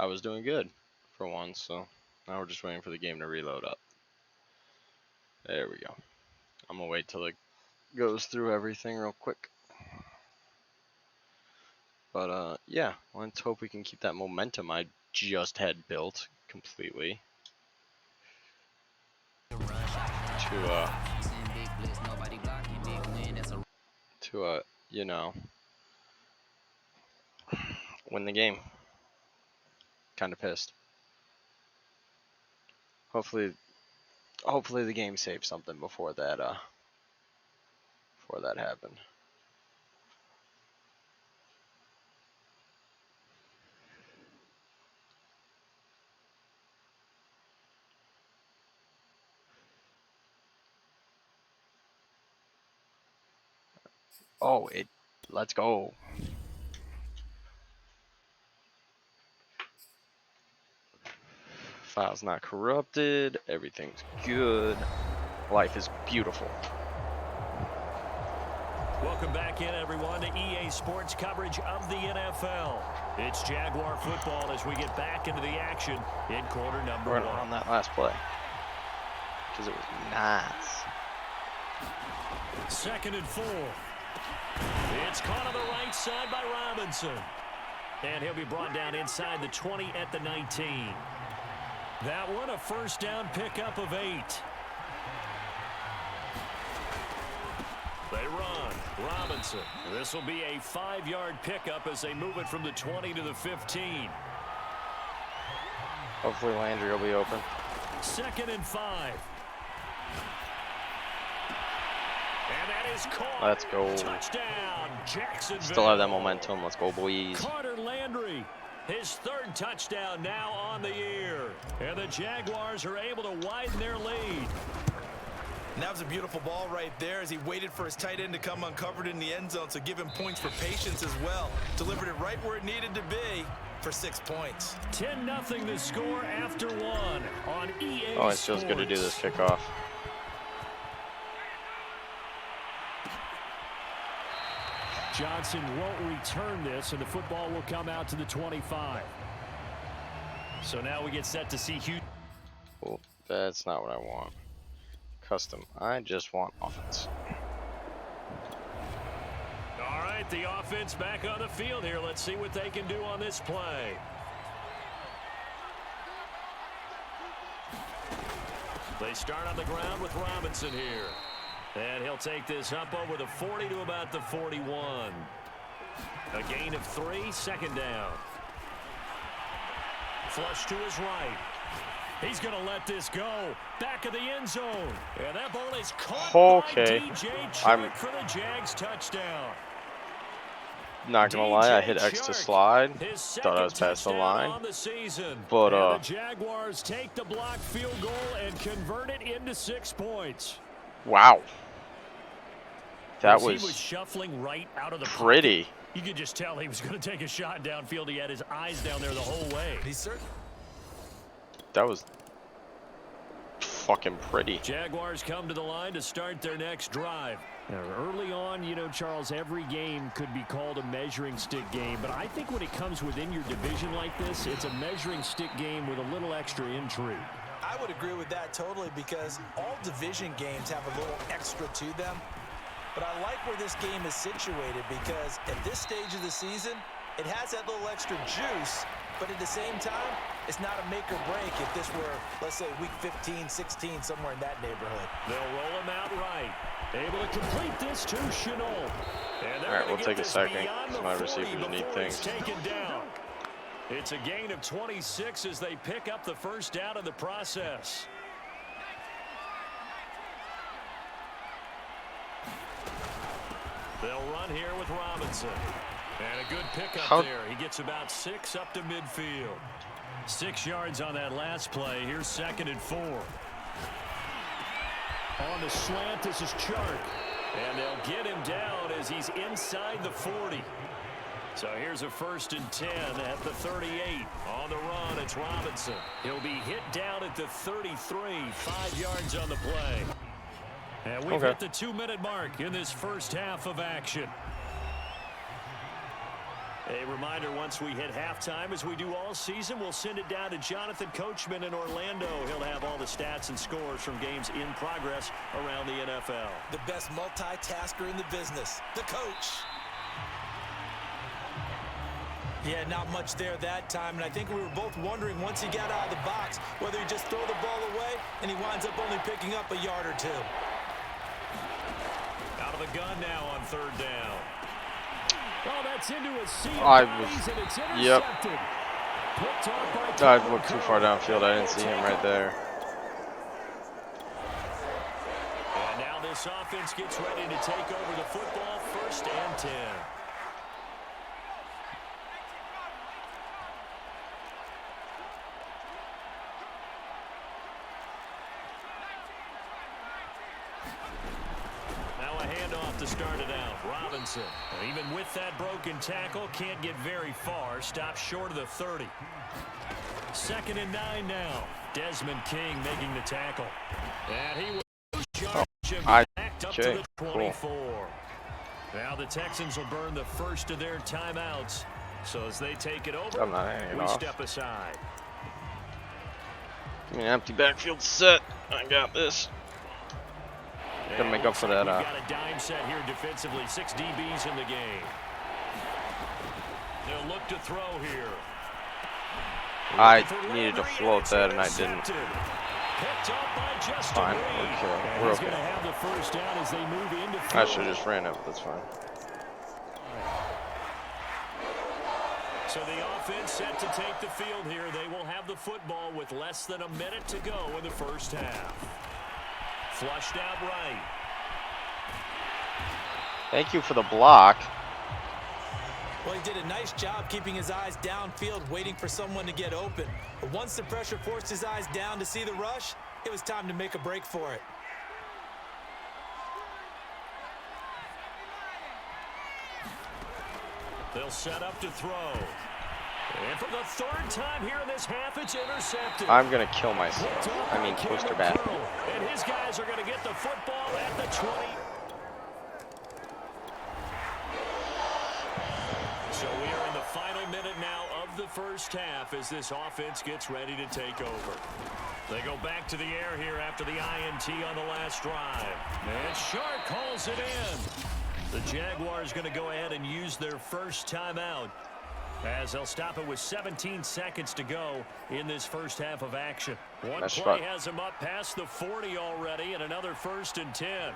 I was doing good for once, so now we're just waiting for the game to reload up. There we go. I'm gonna wait till it goes through everything real quick. But yeah, let's hope we can keep that momentum I just had built completely to you know, win the game. Kind of pissed. Hopefully the game saves something before that happened. Oh, let's go. File's not corrupted. Everything's good. Life is beautiful. Welcome back in, everyone, to EA Sports coverage of the NFL. It's Jaguar football as we get back into the action in quarter number one. On that last play, because it was nice. 2nd and 4. It's caught on the right side by Robinson. And he'll be brought down inside the 20 at the 19. That one a first down pickup of 8. They run. Robinson. This will be a 5-yard pickup as they move it from the 20 to the 15. Hopefully Landry will be open. 2nd and 5. And that is caught. Let's go. Touchdown, Jacksonville. Still have that momentum. Let's go, boys. Carter Landry, his 3rd touchdown now on the year. And the Jaguars are able to widen their lead. And that was a beautiful ball right there as he waited for his tight end to come uncovered in the end zone, so give him points for patience as well. Delivered it right where it needed to be for 6 points. 10-0 the score after 1 on EA Oh, it feels good to do this kickoff. Johnson won't return this, and the football will come out to the 25. So now we get set to see Hugh. Well, that's not what I want. Custom. I just want offense. All right, the offense back on the field here. Let's see what they can do on this play. They start on the ground with Robinson here. And he'll take this up over the 40 to about the 41. A gain of 3, 2nd down. Flush to his right. He's going to let this go. Back of the end zone. And that ball is caught by DJ Chark for the Jags touchdown. Not going to lie, I hit X to slide. Thought I was past the line. But, the Jaguars take the blocked field goal and convert it into 6 points. Wow. That was shuffling right out of the pretty. Pocket. You could just tell he was going to take a shot downfield. He had his eyes down there the whole way. That was fucking pretty. Jaguars come to the line to start their next drive. Now, early on, you know, Charles, every game could be called a measuring stick game. But I think when it comes within your division like this, it's a measuring stick game with a little extra intrigue. I would agree with that totally because all division games have a little extra to them. But I like where this game is situated because at this stage of the season, it has that little extra juice, but at the same time, it's not a make or break if this were, let's say, week 15, 16, somewhere in that neighborhood. They'll roll him out right. Able to complete this to Shenault. All right, we'll take a second because my receivers need things. Taken down. It's a gain of 26 as they pick up the first down in the process. They'll run here with Robinson. And a good pickup there. He gets about 6 up to midfield. 6 yards on that last play. Here's 2nd and 4. On the slant, this is Chark. And they'll get him down as he's inside the 40. So here's a 1st and 10 at the 38. On the run, it's Robinson. He'll be hit down at the 33. 5 yards on the play. And we've hit the 2-minute mark in this first half of action. A reminder, once we hit halftime, as we do all season, we'll send it down to Jonathan Coachman in Orlando. He'll have all the stats and scores from games in progress around the NFL. The best multitasker in the business, the coach. Yeah, not much there that time, and I think we were both wondering once he got out of the box whether he'd just throw the ball away, and he winds up only picking up a yard or two. Out of the gun now on third down. Oh, that's into a sea of bodies, and it's intercepted. Yep. Picked off by I Tyler looked too far downfield. I didn't see him right there. And now this offense gets ready to take over the football, 1st and 10. To start it out, Robinson, and even with that broken tackle, can't get very far. Stops short of the 30. 2nd and 9 now. Desmond King making the tackle. And he will backed up to the 24. Cool. Now the Texans will burn the first of their timeouts. So as they take it over, we step aside. Give me an empty backfield set. I got this. Gotta make up for that. Got a dime set here defensively. 6 DBs in the game. They'll look to throw here. I needed to float that and I didn't. Fine. Okay. We're okay. I should have just ran it, but that's fine. So the offense set to take the field here. They will have the football with less than a minute to go in the first half. Flushed out right. Thank you for the block. Well, he did a nice job keeping his eyes downfield, waiting for someone to get open. But once the pressure forced his eyes down to see the rush, it was time to make a break for it. They'll set up to throw. And for the 3rd time here in this half, it's intercepted. I'm going to kill myself. I mean, poster bat. And his guys are going to get the football at the 20. So we are in the final minute now of the first half as this offense gets ready to take over. They go back to the air here after the INT on the last drive. And Shark calls it in. The Jaguars going to go ahead and use their first timeout, as they'll stop it with 17 seconds to go in this first half of action. One play has them up past the 40 already, and another 1st and 10.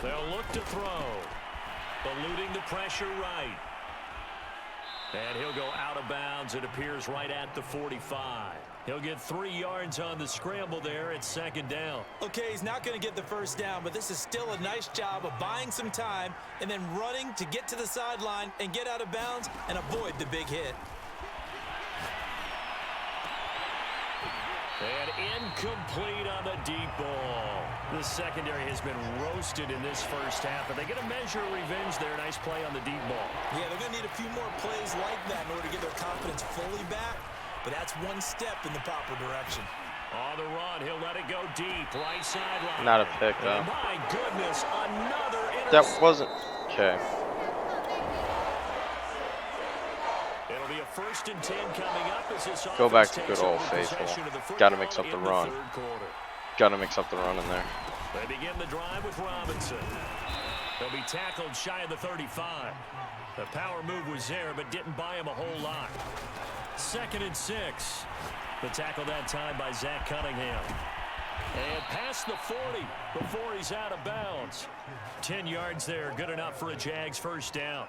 They'll look to throw. Eluding the pressure right. And he'll go out of bounds. It appears right at the 45. He'll get 3 yards on the scramble there at 2nd down. Okay, he's not going to get the first down, but this is still a nice job of buying some time and then running to get to the sideline and get out of bounds and avoid the big hit. And incomplete on the deep ball. The secondary has been roasted in this first half, but they get a measure of revenge there. Nice play on the deep ball. Yeah, they're going to need a few more plays like that in order to get their confidence fully back, but that's one step in the proper direction. On the run, he'll let it go deep, right sideline. Not a pick, though. My goodness, another interception. That wasn't... Okay. It'll be a 1st and 10 coming up as this Go back offense to good takes old over faithful. possession of the Got to football mix up the in run. third quarter. Got to mix up the run in there. They begin the drive with Robinson. They'll be tackled shy of the 35. The power move was there, but didn't buy him a whole lot. 2nd and 6. The tackle that time by Zach Cunningham. And past the 40 before he's out of bounds. 10 yards there, good enough for a Jags first down.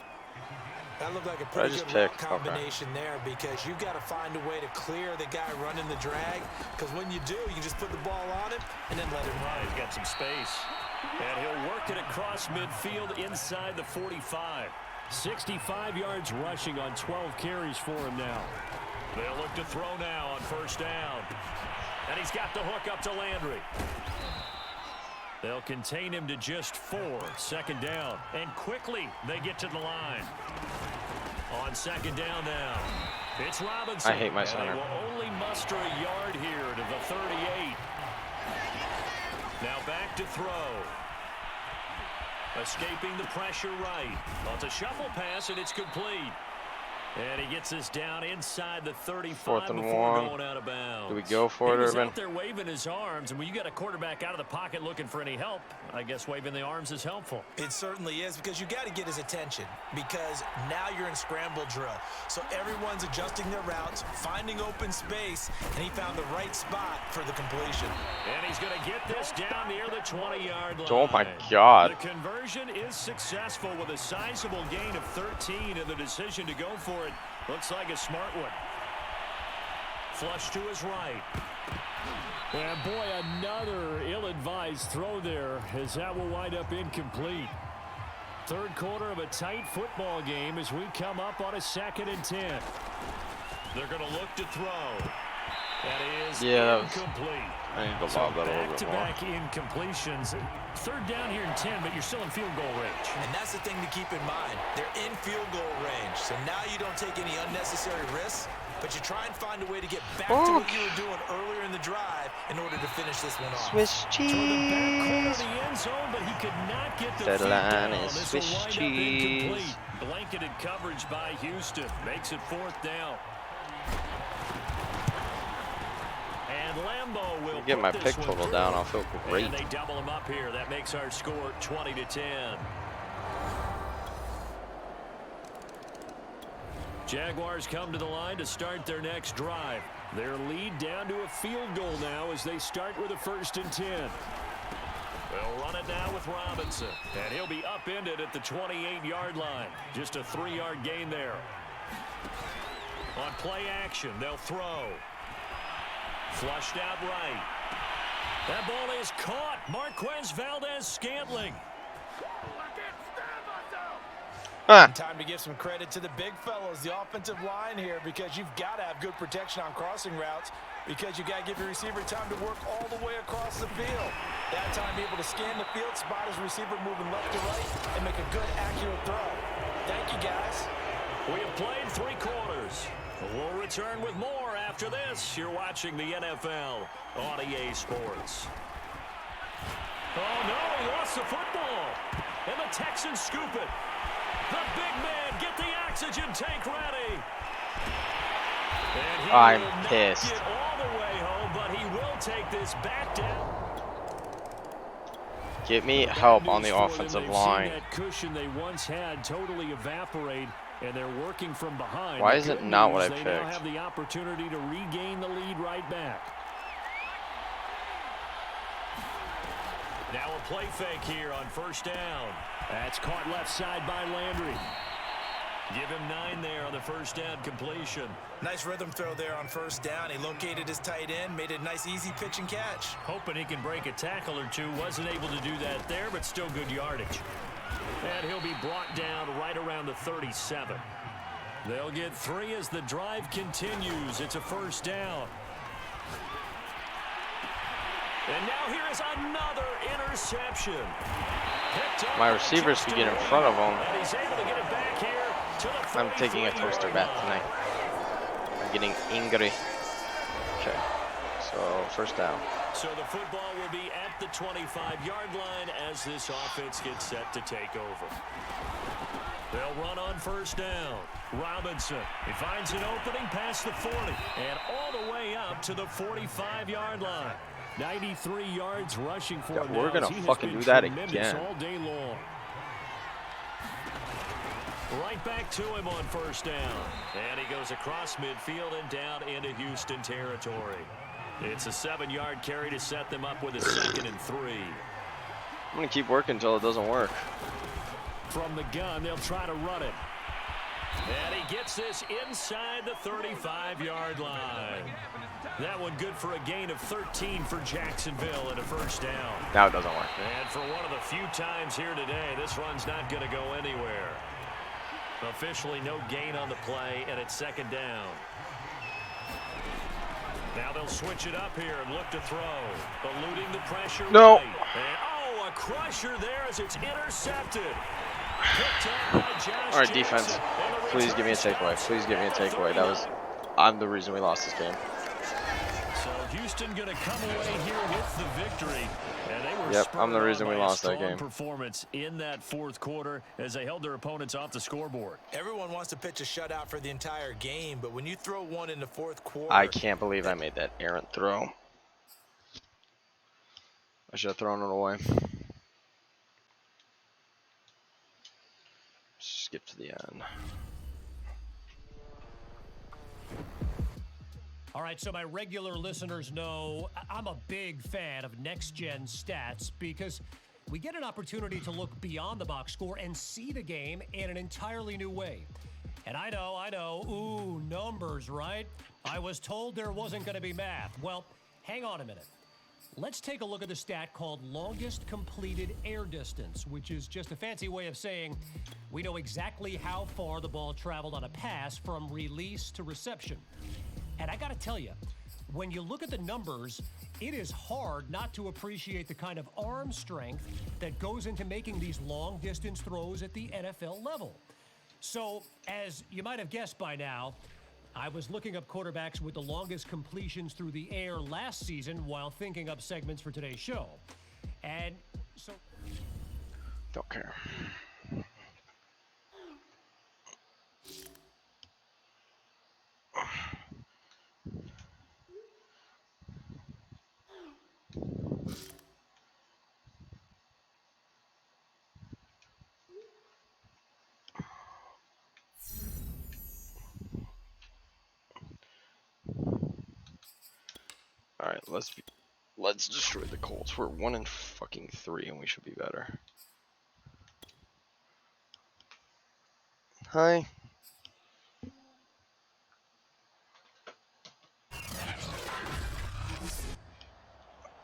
That looked like a pretty good route combination there, because you've got to find a way to clear the guy running the drag, because when you do, you can just put the ball on him and then let him run. He's got some space. And he'll work it across midfield inside the 45. 65 yards rushing on 12 carries for him now. They'll look to throw now on 1st down. And he's got the hook up to Landry. They'll contain him to just 4. 2nd down. And quickly they get to the line. On 2nd down now. It's Robinson. I hate my center. And they will only muster a yard here to the 38. Now back to throw. Escaping the pressure right. Well, it's a shuffle pass, and it's complete. And he gets this down inside the 35 4th and before 1. going out of bounds. Do we go for it, He was Urban? out there waving his arms, and when you got a quarterback out of the pocket looking for any help, I guess waving the arms is helpful. It certainly is, because you got to get his attention, because now you're in scramble drill. So everyone's adjusting their routes, finding open space, and he found the right spot for the completion. And he's going to get this down near the 20-yard line. Oh my God. The conversion is successful with a sizable gain of 13, and the decision to go for it looks like a smart one. Flush to his right. And boy, another ill-advised throw there, as that will wind up incomplete. Third quarter of a tight football game as we come up on a 2nd and 10. They're going to look to throw. That is incomplete. I need to lob that a little bit more. Back-to-back incompletions. 3rd down here and 10, but you're still in field goal range. And that's the thing to keep in mind. They're in field goal range. So now you don't take any unnecessary risks, but you try and find a way to get back to what you were doing earlier in the drive in order to finish this one off. Swiss cheese. Toward the back corner of the end zone, but he could not get the That feet line down. is This will Swiss wind up cheese. incomplete. Blanketed coverage by Houston. Makes it 4th down. And Lambeau will Get my put pick this one total through. down. I'll feel great. And they double him up here. That makes our score 20-10. Jaguars come to the line to start their next drive. Their lead down to a field goal now as they start with a 1st and 10. They'll run it now with Robinson. And he'll be upended at the 28-yard line. Just a 3-yard gain there. On play action, they'll throw. Flushed out right. That ball is caught. Marquez Valdez-Scantling. Time to give some credit to the big fellows, the offensive line here, because you've got to have good protection on crossing routes, because you got to give your receiver time to work all the way across the field. That time be able to scan the field, spot his receiver moving left to right, and make a good, accurate throw. Thank you, guys. We have played 3 quarters. We'll return with more after this. You're watching the NFL on EA Sports. Oh, no, he lost the football. And the Texans scoop it. The big man, get the oxygen tank ready. And he I'm will not pissed. get all the way home, but he will take this back down. Get me help on the Bad news for them. offensive They've line. seen that cushion they once had totally evaporate, and they're working from behind. Why The is it good not what news, I they now picked? have the opportunity to regain the lead right back. Now a play fake here on 1st down. That's caught left side by Landry. Give him 9 there on the 1st down completion. Nice rhythm throw there on 1st down. He located his tight end, made a nice, easy pitch and catch. Hoping he can break a tackle or two. Wasn't able to do that there, but still good yardage. And he'll be brought down right around the 37. They'll get 3 as the drive continues. It's a 1st down. And now here is another interception. My receivers could get in front of him. And he's able to get it back here to the I'm taking a 33-yard toaster bath line. tonight. I'm getting angry. Okay. So 1st down. So the football will be at the 25-yard line as this offense gets set to take over. They'll run on 1st down. Robinson, he finds an opening past the 40 and all the way up to the 45-yard line. 93 yards rushing for Yeah, him we're now, gonna as he has fucking been do that tremendous again. all day long. Right back to him on 1st down. And he goes across midfield and down into Houston territory. It's a 7-yard carry to set them up with a 2nd and 3. I'm gonna keep working until it doesn't work. From the gun, they'll try to run it. And he gets this inside the 35-yard line. That one good for a gain of 13 for Jacksonville and a 1st down. Now it doesn't work. And for one of the few times here today, this run's not going to go anywhere. Officially no gain on the play, and it's 2nd down. Now they'll switch it up here and look to throw. Eluding the pressure. No. Right. And, a crusher there as it's intercepted. Picked up by Josh All right, defense. Jackson. And the Please give me a return takeaway. Please give me a takeaway. I'm the reason we lost this game. So So Houston going to come away here with the victory. And they were Yep, I'm the reason we lost that strong game. Performance in that fourth quarter as they held their opponents off the scoreboard. Everyone wants to pitch a shutout for the entire game, but when you throw one in the fourth quarter... I can't believe I made that errant throw. I should have thrown it away. Skip to the end. All right, so my regular listeners know I'm a big fan of next-gen stats because we get an opportunity to look beyond the box score and see the game in an entirely new way. And I know, ooh, numbers, right? I was told there wasn't going to be math. Well, hang on a minute. Let's take a look at the stat called longest completed air distance, which is just a fancy way of saying we know exactly how far the ball traveled on a pass from release to reception. And I got to tell you, when you look at the numbers, it is hard not to appreciate the kind of arm strength that goes into making these long-distance throws at the NFL level. So, as you might have guessed by now, I was looking up quarterbacks with the longest completions through the air last season while thinking up segments for today's show. And so... Don't care. All right, let's destroy the Colts. We're 1-3, and we should be better. Hi.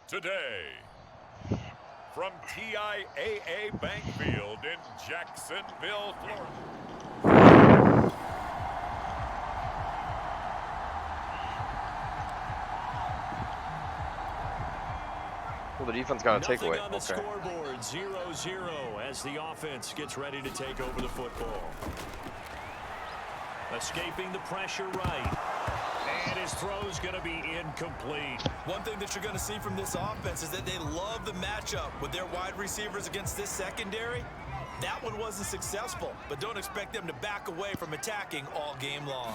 Today, from TIAA Bank Field in Jacksonville, Florida. Well, the defense got a takeaway. On the Okay. scoreboard, 0-0 as the offense gets ready to take over the football. Escaping the pressure right. And his throw's going to be incomplete. One thing that you're going to see from this offense is that they love the matchup with their wide receivers against this secondary. That one wasn't successful, but don't expect them to back away from attacking all game long.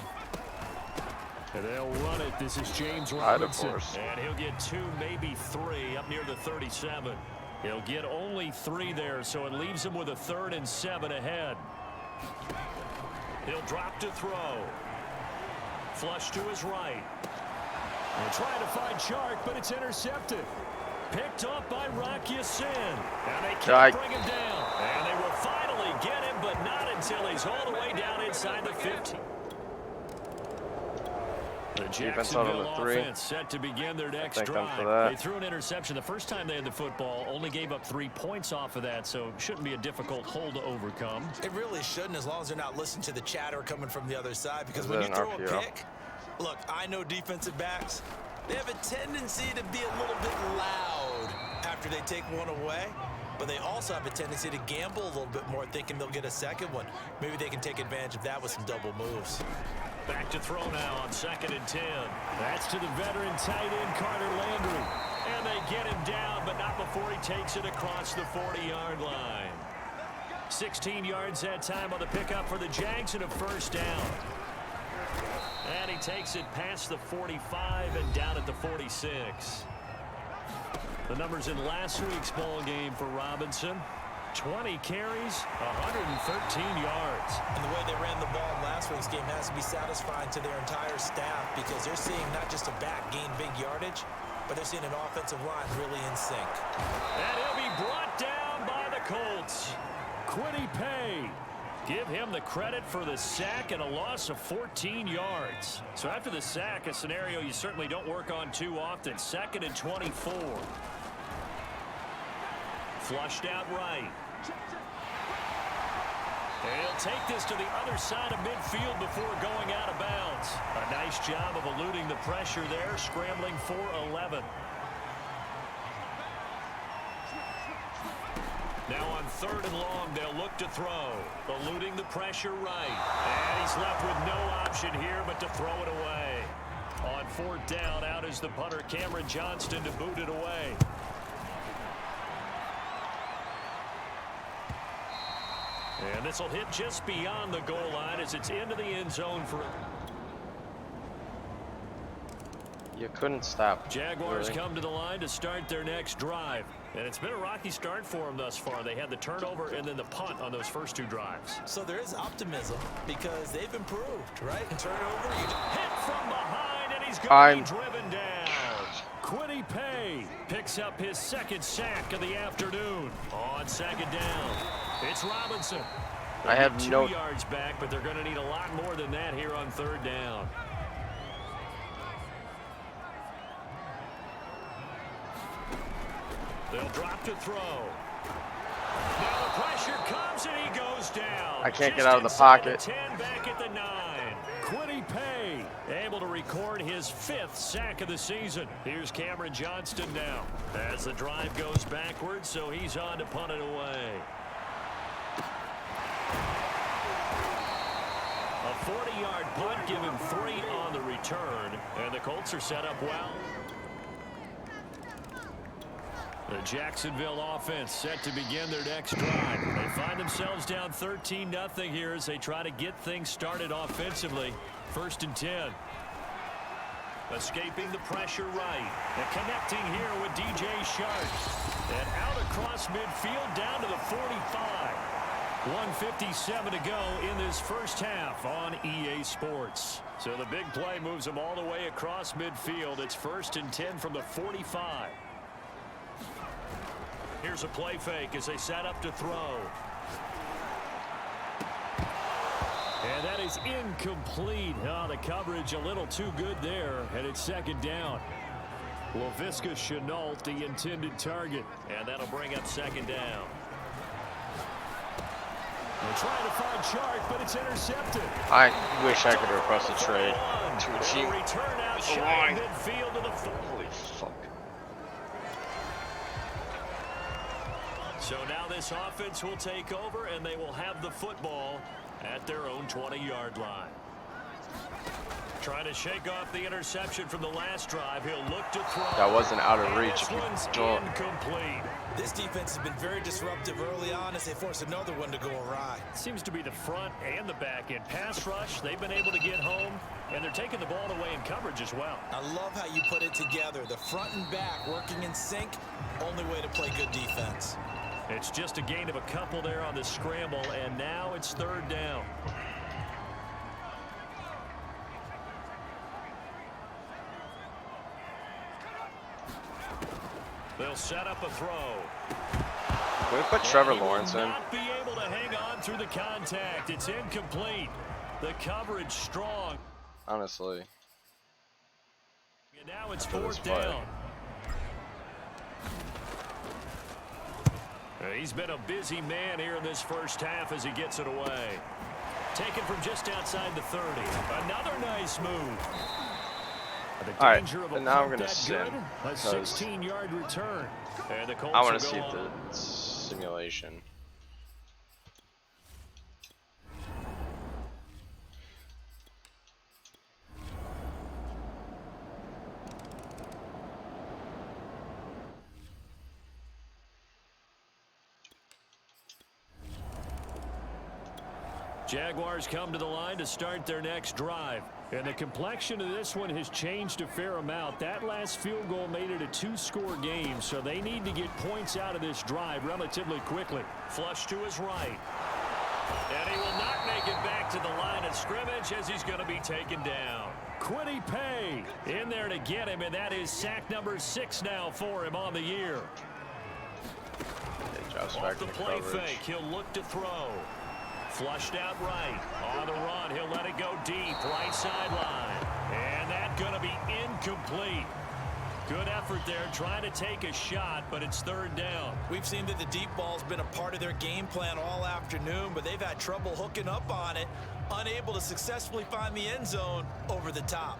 And they'll run it. This is James Robinson. And he'll get 2, maybe 3 up near the 37. He'll get only 3 there, so it leaves him with a 3rd and 7 ahead. He'll drop to throw. Flush to his right. They're trying to find Chark, but it's intercepted. Picked up by Rock Ya-Sin. And they can't bring him down. And they will finally get him, but not until he's all the way down inside the 15. The Jacksonville offense set to begin their next drive. They threw an interception the first time they had the football, only gave up 3 points off of that, so it shouldn't be a difficult hole to overcome. It really shouldn't, as long as they're not listening to the chatter coming from the other side, because when you throw a pick, look, I know defensive backs, they have a tendency to be a little bit loud after they take one away, but they also have a tendency to gamble a little bit more, thinking they'll get a second one. Maybe they can take advantage of that with some double moves. Back to throw now on 2nd and 10. That's to the veteran tight end, Carter Landry. And they get him down, but not before he takes it across the 40-yard line. 16 yards that time on the pickup for the Jags and a 1st down. And he takes it past the 45 and down at the 46. The numbers in last week's ball game for Robinson. 20 carries, 113 yards. And the way they ran the ball in last week's game has to be satisfying to their entire staff, because they're seeing not just a back gain big yardage, but they're seeing an offensive line really in sync. And he'll be brought down by the Colts. Kwity Paye. Give him the credit for the sack and a loss of 14 yards. So after the sack, a scenario you certainly don't work on too often. 2nd and 24. Flushed out right. And he'll take this to the other side of midfield before going out of bounds. A nice job of eluding the pressure there, scrambling for 11. Now on 3rd and long, they'll look to throw. Eluding the pressure right. And he's left with no option here but to throw it away. On 4th down, out is the punter, Cameron Johnston, to boot it away. And this will hit just beyond the goal line as it's into the end zone for... You couldn't stop. Jaguars really. come to the line to start their next drive. And it's been a rocky start for them thus far. They had the turnover and then the punt on those first 2 drives. So there is optimism because they've improved, right? Turnover, Hit from behind, and he's going to be driven down. Quiddy Pay picks up his 2nd sack of the afternoon. On 2nd down, it's Robinson. I have 2 no yards back, but they're going to need a lot more than that here on 3rd down. They'll drop to throw. Now the pressure comes and he goes down. I can't Just get out of the inside pocket. 10, back at the 9. Quiddy Pay able to record his 5th sack of the season. Here's Cameron Johnston now as the drive goes backwards, so he's on to punt it away. A 40-yard punt, give him 3 on the return, and the Colts are set up well. The Jacksonville offense set to begin their next drive. They find themselves down 13-0 here as they try to get things started offensively. 1st and 10. Escaping the pressure right. And connecting here with DJ Shark. And out across midfield down to the 45. 1:57 to go in this first half on EA Sports. So the big play moves them all the way across midfield. It's 1st and 10 from the 45. Here's a play fake as they set up to throw. And that is incomplete. Oh, the coverage a little too good there, and it's 2nd down. Laviska Shenault, the intended target, and that'll bring up 2nd down. They're trying to find Chark, but it's intercepted. I wish I could request a trade to a team. Return out The shy line. midfield to the 4. Holy fuck. So now this offense will take over, and they will have the football at their own 20-yard line. Trying to shake off the interception from the last drive. He'll look to throw. That wasn't out of reach. This one's Don't. incomplete. This defense has been very disruptive early on as they force another one to go awry. Seems to be the front and the back end. Pass rush, they've been able to get home, and they're taking the ball away in coverage as well. I love how you put it together. The front and back working in sync. Only way to play good defense. It's just a gain of a couple there on the scramble, and now it's 3rd down. They'll set up a throw. Can we put Trevor Lawrence in? Not be able to hang on through the contact. It's incomplete. The coverage strong. Honestly. And now it's For this 4th play. down. He's been a busy man here in this first half as he gets it away. Taken from just outside the 30. Another nice move. The All right, danger of a and now I'm punt gonna that sin, good, a because 16-yard return. And the Colts I want will to go see on. the simulation. Jaguars come to the line to start their next drive. And the complexion of this one has changed a fair amount. That last field goal made it a 2-score game, so they need to get points out of this drive relatively quickly. Flush to his right. And he will not make it back to the line of scrimmage as he's going to be taken down. Quiddy Pay in there to get him, and that is sack number 6 now for him on the year. Good job Off stacking the the play coverage. fake, he'll look to throw. Flushed out right. On the run, he'll let it go deep. Right sideline. And that's going to be incomplete. Good effort there trying to take a shot, but it's 3rd down. We've seen that the deep ball's been a part of their game plan all afternoon, but they've had trouble hooking up on it, unable to successfully find the end zone over the top.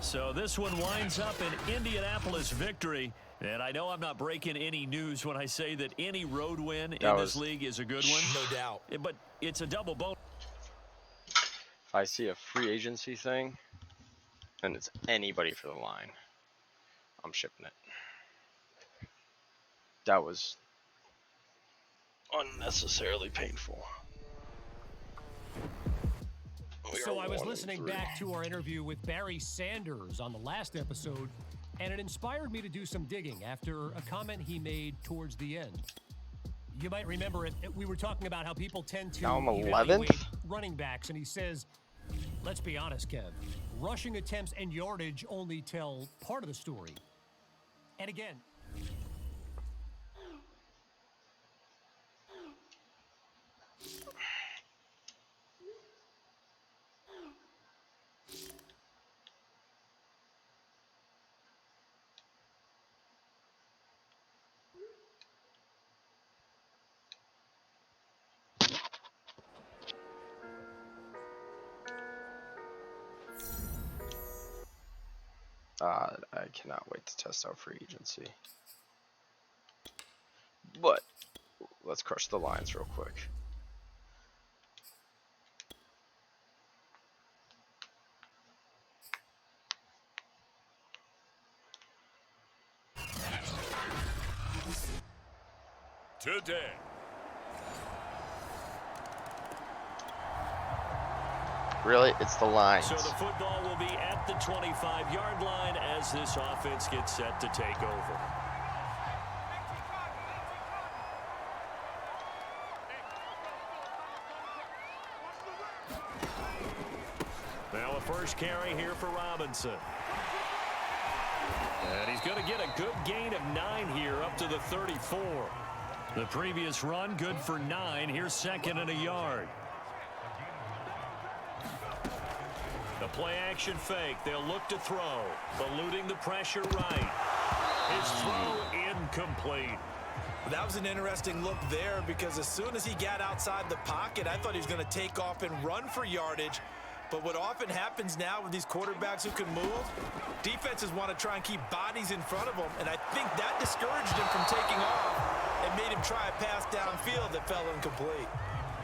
So this one winds up an Indianapolis victory. And I know I'm not breaking any news when I say that any road win in this league is a good one. No doubt. But it's a double bonus. If I see a free agency thing, and it's anybody for the line, I'm shipping it. That was unnecessarily painful. So I was listening back to our interview with Barry Sanders on the last episode, and it inspired me to do some digging after a comment he made towards the end. You might remember it. We were talking about how people tend to Now I'm evaluate 11th? running backs, and he says, let's be honest, Kev, rushing attempts and yardage only tell part of the story. And again, I cannot wait to test out free agency. But let's crush the lines real quick. Today. Really? It's the lines. So the football will be at the 25-yard line as this offense gets set to take over. Now a first carry here for Robinson. And he's going to get a good gain of 9 here up to the 34. The previous run good for 9. Here's second and a yard. The play action fake. They'll look to throw. Eluding the pressure right. His throw incomplete. That was an interesting look there because as soon as he got outside the pocket, I thought he was going to take off and run for yardage. But what often happens now with these quarterbacks who can move, defenses want to try and keep bodies in front of them. And I think that discouraged him from taking off and made him try a pass downfield that fell incomplete.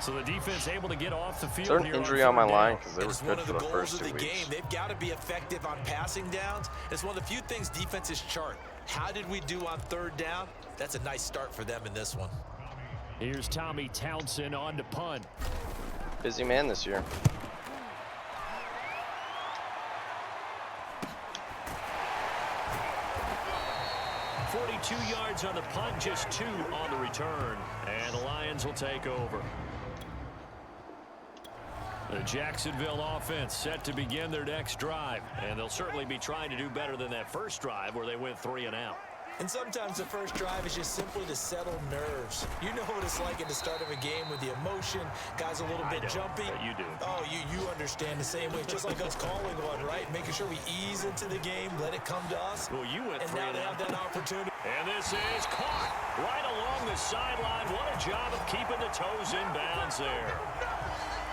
So the defense able to get off the field. Is there an here injury on my third line? down. Because they were It's good one of for the the goals first of 2 the weeks. game. They've got to be effective on passing downs. It's one of the few things defenses chart. How did we do on third down? That's a nice start for them in this one. Here's Tommy Townsend on to punt. Busy man this year. .42 yards on the punt, just 2 on the return. And the Lions will take over. The Jacksonville offense set to begin their next drive. And they'll certainly be trying to do better than that first drive where they went 3 and out. And sometimes the first drive is just simply to settle nerves. You know what it's like at the start of a game with the emotion, guys a little bit jumpy. You do. Oh, you understand the same way. Just like us calling one, right? Making sure we ease into the game, let it come to us. Well, you went and 3 now and they out. have that opportunity. And this is caught right along the sideline. What a job of keeping the toes in bounds there.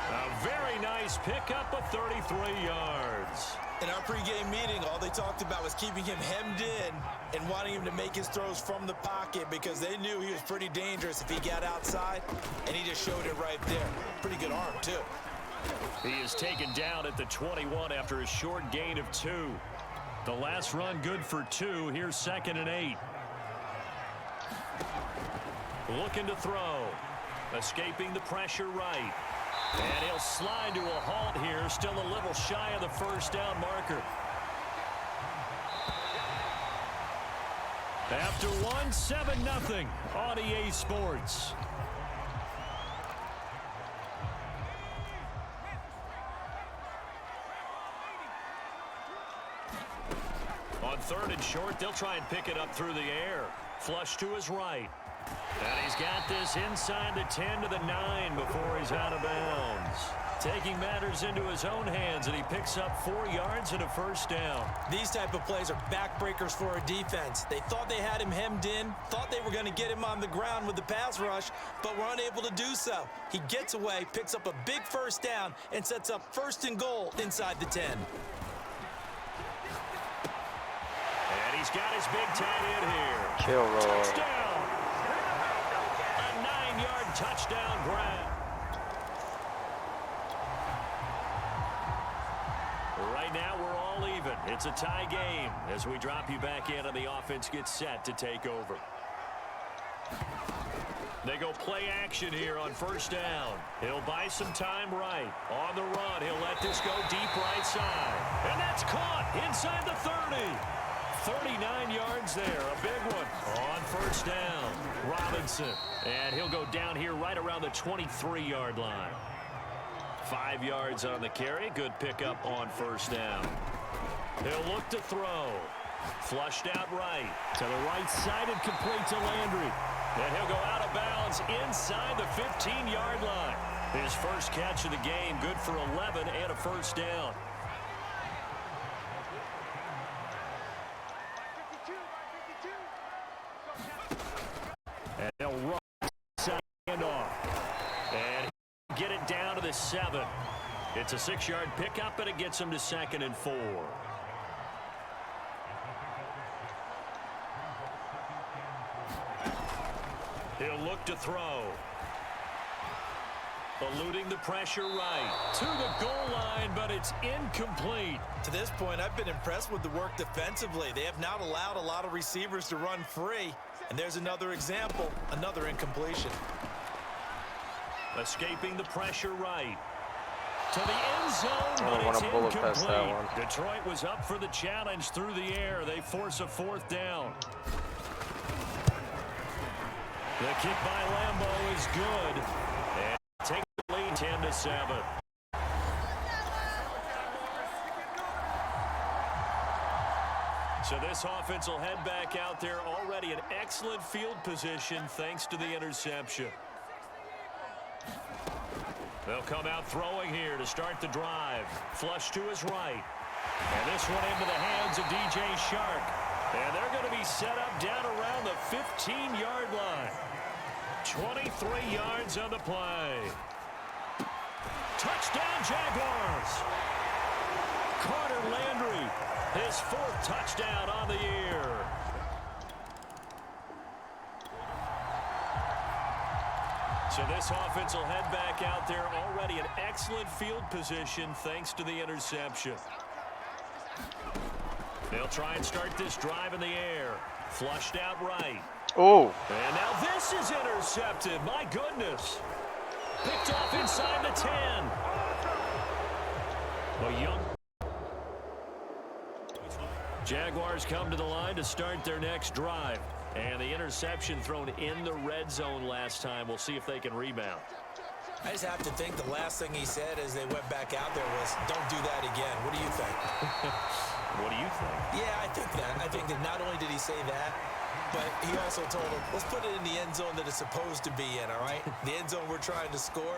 A very nice pickup of 33 yards. In our pregame meeting, all they talked about was keeping him hemmed in and wanting him to make his throws from the pocket because they knew he was pretty dangerous if he got outside, and he just showed it right there. Pretty good arm, too. He is taken down at the 21 after a short gain of 2. The last run good for 2. Here's second and 8. Looking to throw. Escaping the pressure right. And he'll slide to a halt here. Still a little shy of the first down marker. After 1, 7-0 on EA Sports. On third and short, they'll try and pick it up through the air. Flush to his right. And he's got this inside the 10 to the 9 before he's out of bounds. Taking matters into his own hands, and he picks up 4 yards and a first down. These type of plays are backbreakers for a defense. They thought they had him hemmed in, thought they were going to get him on the ground with the pass rush, but were unable to do so. He gets away, picks up a big first down, and sets up 1st and goal inside the 10. He's got his big tight end here. Kilroy. Touchdown. A 9-yard touchdown grab. Right now, we're all even. It's a tie game as we drop you back in and the offense gets set to take over. They go play action here on first down. He'll buy some time right. On the run, he'll let this go deep right side. And that's caught inside the 30. 39 yards there, a big one. On first down, Robinson. And he'll go down here right around the 23-yard line. 5 yards on the carry. Good pickup on first down. He'll look to throw. Flushed out right. To the right side and complete to Landry. And he'll go out of bounds inside the 15-yard line. His first catch of the game, good for 11 and a first down. And they'll run side off. And get it down to the 7. It's a 6-yard pickup, and it gets him to 2nd and 4. He'll look to throw. Eluding the pressure right. To the goal line, but it's incomplete. To this point, I've been impressed with the work defensively. They have not allowed a lot of receivers to run free. And there's another example, another incompletion. Escaping the pressure right. To the end zone, I but want it's to bullet pass that incomplete. one. Detroit was up for the challenge through the air. They force a 4th down. The kick by Lambeau is good. And take the lead 10-7. So this offense will head back out there already in excellent field position thanks to the interception. They'll come out throwing here to start the drive. Flush to his right. And this one into the hands of DJ Shark. And they're going to be set up down around the 15-yard line. 23 yards on the play. Touchdown, Jaguars. Carter Landry, his 4th touchdown on the year. So this offense will head back out there already in excellent field position thanks to the interception. They'll try and start this drive in the air. Flushed out right. Oh. And now this is intercepted. My goodness. Picked off inside the 10. A young Jaguars come to the line to start their next drive. And the interception thrown in the red zone last time. We'll see if they can rebound. I just have to think the last thing he said as they went back out there was, don't do that again. What do you think? What do you think? Yeah, I think that. I think that not only did he say that, but he also told him, let's put it in the end zone that it's supposed to be in, all right? The end zone we're trying to score.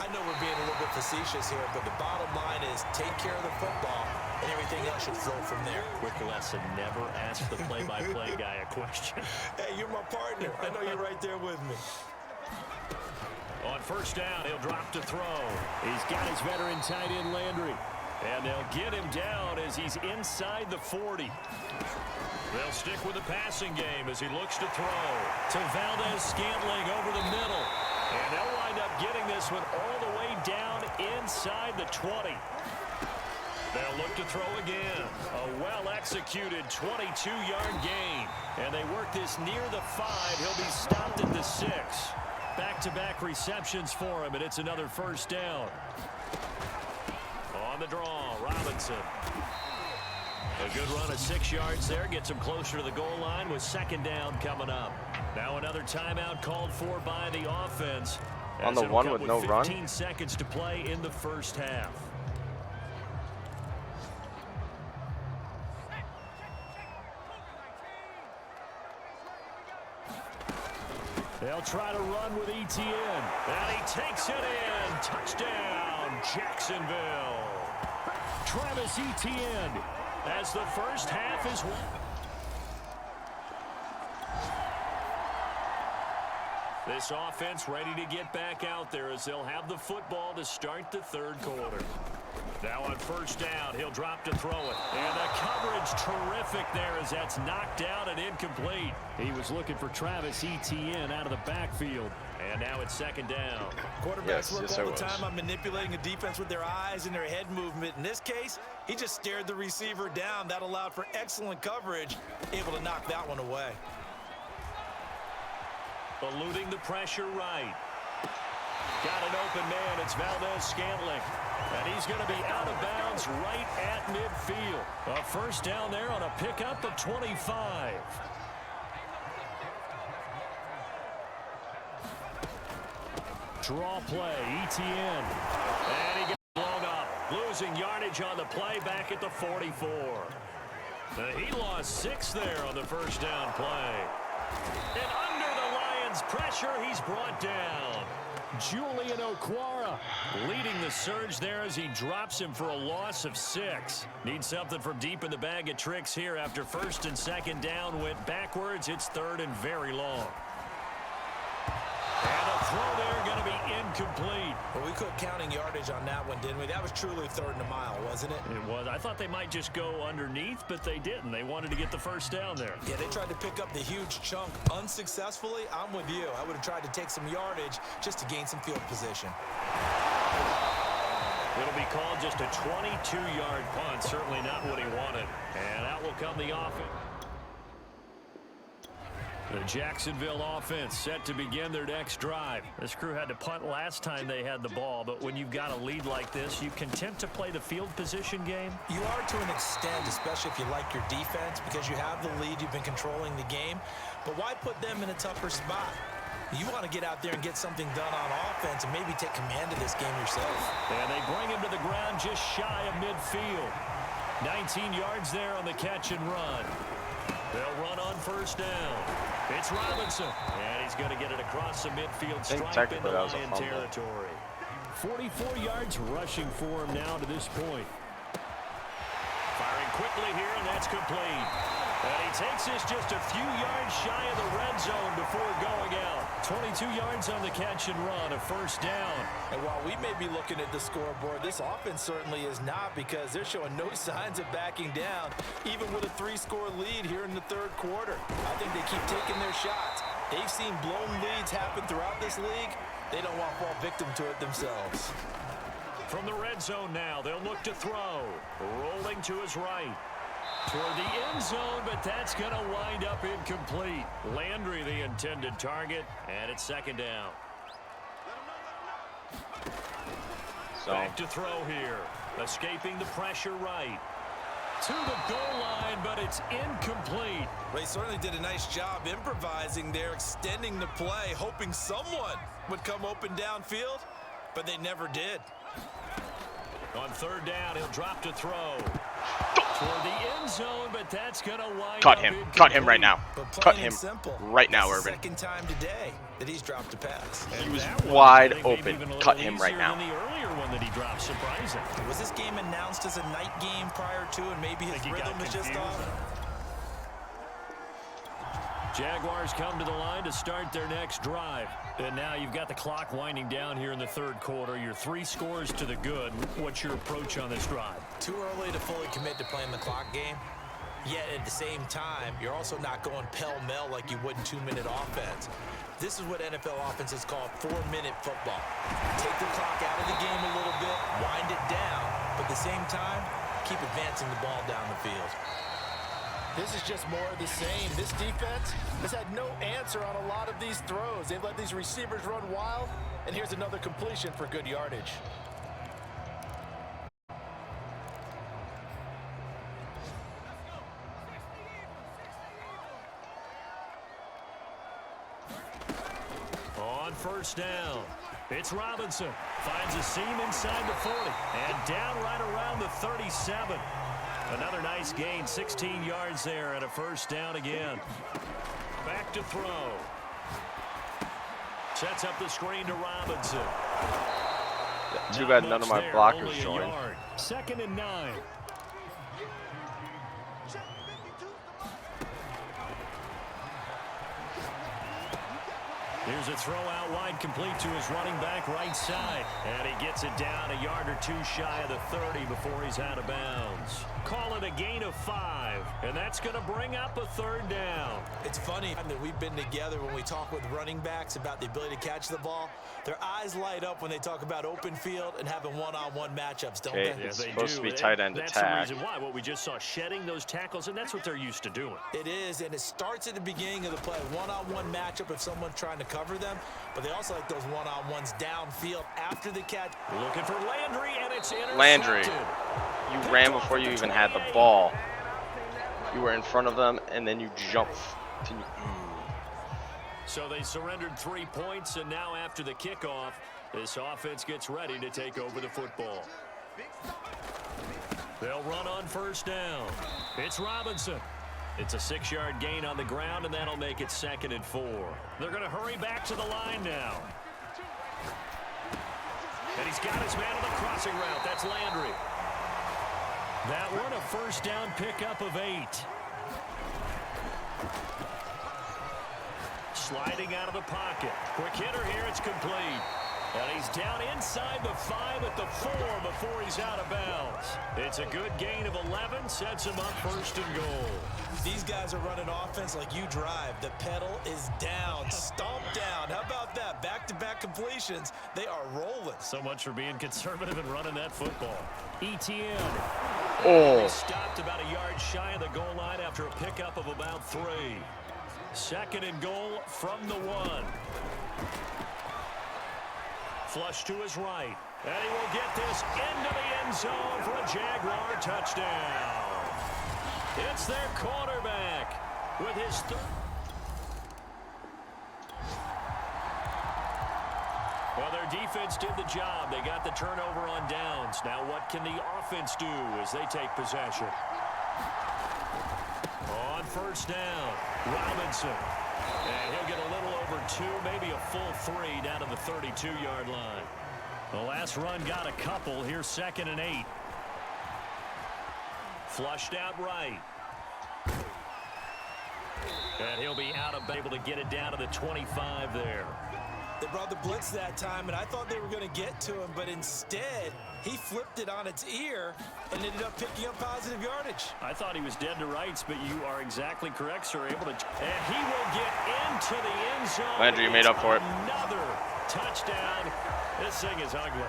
I know we're being a little bit facetious here, but the bottom line is take care of the football, and everything else should flow from there. Quick lesson, never ask the play-by-play guy a question. Hey, you're my partner. I know you're right there with me. On first down, he'll drop to throw. He's got his veteran tight end Landry. And they'll get him down as he's inside the 40. They'll stick with the passing game as he looks to throw. To Valdez-Scantling over the middle. And they'll wind up getting this one all the way down inside the 20. They'll look to throw again. A well-executed 22-yard gain. And they work this near the 5. He'll be stopped at the 6. Back-to-back receptions for him, and it's another first down. On the draw, Robinson. A good run of 6 yards there. Gets him closer to the goal line with second down coming up. Now another timeout called for by the offense. On the one with no run? 15 seconds to play in the first half. They'll try to run with ETN. And he takes it in. Touchdown, Jacksonville. Travis Etienne. As the first half is won. This offense ready to get back out there as they'll have the football to start the third quarter. Now on first down, he'll drop to throw it. And the coverage terrific there as that's knocked out and incomplete. He was looking for Travis Etienne out of the backfield. And now it's second down. Quarterbacks work all the time on manipulating a defense with their eyes and their head movement. In this case, he just stared the receiver down. That allowed for excellent coverage, able to knock that one away. Eluding the pressure right. Got an open man. It's Valdez-Scantling. And he's going to be out of bounds right at midfield. A first down there on a pickup of 25. Draw play, Etienne. And he gets blown up. Losing yardage on the play back at the 44. He lost 6 there on the first down play. And under the Lions' pressure, he's brought down. Julian Okwara leading the surge there as he drops him for a loss of 6. Needs something from deep in the bag of tricks here after first and second down went backwards. It's third and very long. And a throw there going to be incomplete. Well, we quit counting yardage on that one, didn't we? That was truly third and a mile, wasn't it? It was. I thought they might just go underneath, but they didn't. They wanted to get the first down there. Yeah, they tried to pick up the huge chunk unsuccessfully. I'm with you. I would have tried to take some yardage just to gain some field position. It'll be called just a 22-yard punt. Certainly not what he wanted. And out will come the offense. The Jacksonville offense set to begin their next drive. This crew had to punt last time they had the ball, but when you've got a lead like this, you content to play the field position game? You are to an extent, especially if you like your defense, because you have the lead, you've been controlling the game. But why put them in a tougher spot? You want to get out there and get something done on offense and maybe take command of this game yourself. And they bring him to the ground just shy of midfield. 19 yards there on the catch and run. They'll run on first down. It's Robinson, and he's going to get it across the midfield stripe into Lion territory. 44 yards rushing for him now to this point. Firing quickly here, and that's complete. And he takes this just a few yards shy of the red zone before going out. 22 yards on the catch and run, a first down. And while we may be looking at the scoreboard, this offense certainly is not, because they're showing no signs of backing down, even with a 3-score lead here in the third quarter. I think they keep taking their shots. They've seen blown leads happen throughout this league. They don't want to fall victim to it themselves. From the red zone now, they'll look to throw. Rolling to his right. Toward the end zone, but that's going to wind up incomplete. Landry the intended target, and it's second down. Back to throw here. Escaping the pressure right. To the goal line, but it's incomplete. They certainly did a nice job improvising there, extending the play, hoping someone would come open downfield, but they never did. On third down, he'll drop to throw. Toward the end zone, but that's going to wind Cut up him. incomplete. Cut him right now. Cut him simple. right now, It's the Urban. second time today that he's dropped a pass. He was That one, wide I think, maybe open. even a little Cut him right easier now. than the earlier one that he dropped, surprising. Was this game announced as a night game prior to, and maybe his Think he got rhythm is just confused. off? Jaguars come to the line to start their next drive. And now you've got the clock winding down here in the third quarter. Your 3 scores to the good. What's your approach on this drive? Too early to fully commit to playing the clock game. Yet at the same time, you're also not going pell-mell like you would in 2-minute offense. This is what NFL offenses call 4-minute football. Take the clock out of the game a little bit, wind it down, but at the same time, keep advancing the ball down the field. This is just more of the same. This defense has had no answer on a lot of these throws. They've let these receivers run wild, and here's another completion for good yardage. On first down, it's Robinson. Finds a seam inside the 40 and down right around the 37. Another nice gain, 16 yards there and a first down again. Back to throw. Sets up the screen to Robinson. Too bad none of my blockers joined. Second and 9. Here's a throw out wide, complete to his running back right side. And he gets it down a yard or two shy of the 30 before he's out of bounds. Call it a gain of 5, and that's going to bring up a 3rd down. It's funny that we've been together when we talk with running backs about the ability to catch the ball. Their eyes light up when they talk about open field and having one-on-one matchups, don't they? It's supposed to be tight end attack. That's the reason why. What we just saw, shedding those tackles, and that's what they're used to doing. It is, and it starts at the beginning of the play. One-on-one matchup if someone's trying to cover them, but they also like those one-on-ones downfield after the catch. Looking for Landry, and it's intercepted. Landry, you ran before you even had the ball. You were in front of them, and then you jumped. So they surrendered 3 points, and now after the kickoff, this offense gets ready to take over the football. They'll run on 1st down. It's Robinson. It's a 6-yard gain on the ground, and that'll make it 2nd and 4. They're going to hurry back to the line now. And he's got his man on the crossing route. That's Landry. That one a 1st down pickup of 8. Sliding out of the pocket. Quick hitter here. It's complete. And he's down inside the 5 at the 4 before he's out of bounds. It's a good gain of 11. Sets him up 1st and goal. These guys are running offense like you drive. The pedal is down. Stomp down. How about that? Back-to-back completions. They are rolling. So much for being conservative and running that football. ETN. Oh. He stopped about a yard shy of the goal line after a pickup of about 3. 2nd and goal from the 1. Flush to his right. And he will get this into the end zone for a Jaguar touchdown. It's their quarterback with his Well, their defense did the job. They got the turnover on downs. Now what can the offense do as they take possession? On 1st down, Robinson. And he'll get a little over 2, maybe a full 3 down to the 32-yard line. The last run got a couple. Here's 2nd and 8. Flushed out right. And he'll be able to get it down to the 25 there. They brought the blitz that time, and I thought they were going to get to him, but instead, he flipped it on its ear and ended up picking up positive yardage. I thought he was dead to rights, but you are exactly correct, sir. Able to, and he will get into the end zone. Landry, you made up for it. Another touchdown. This thing is ugly.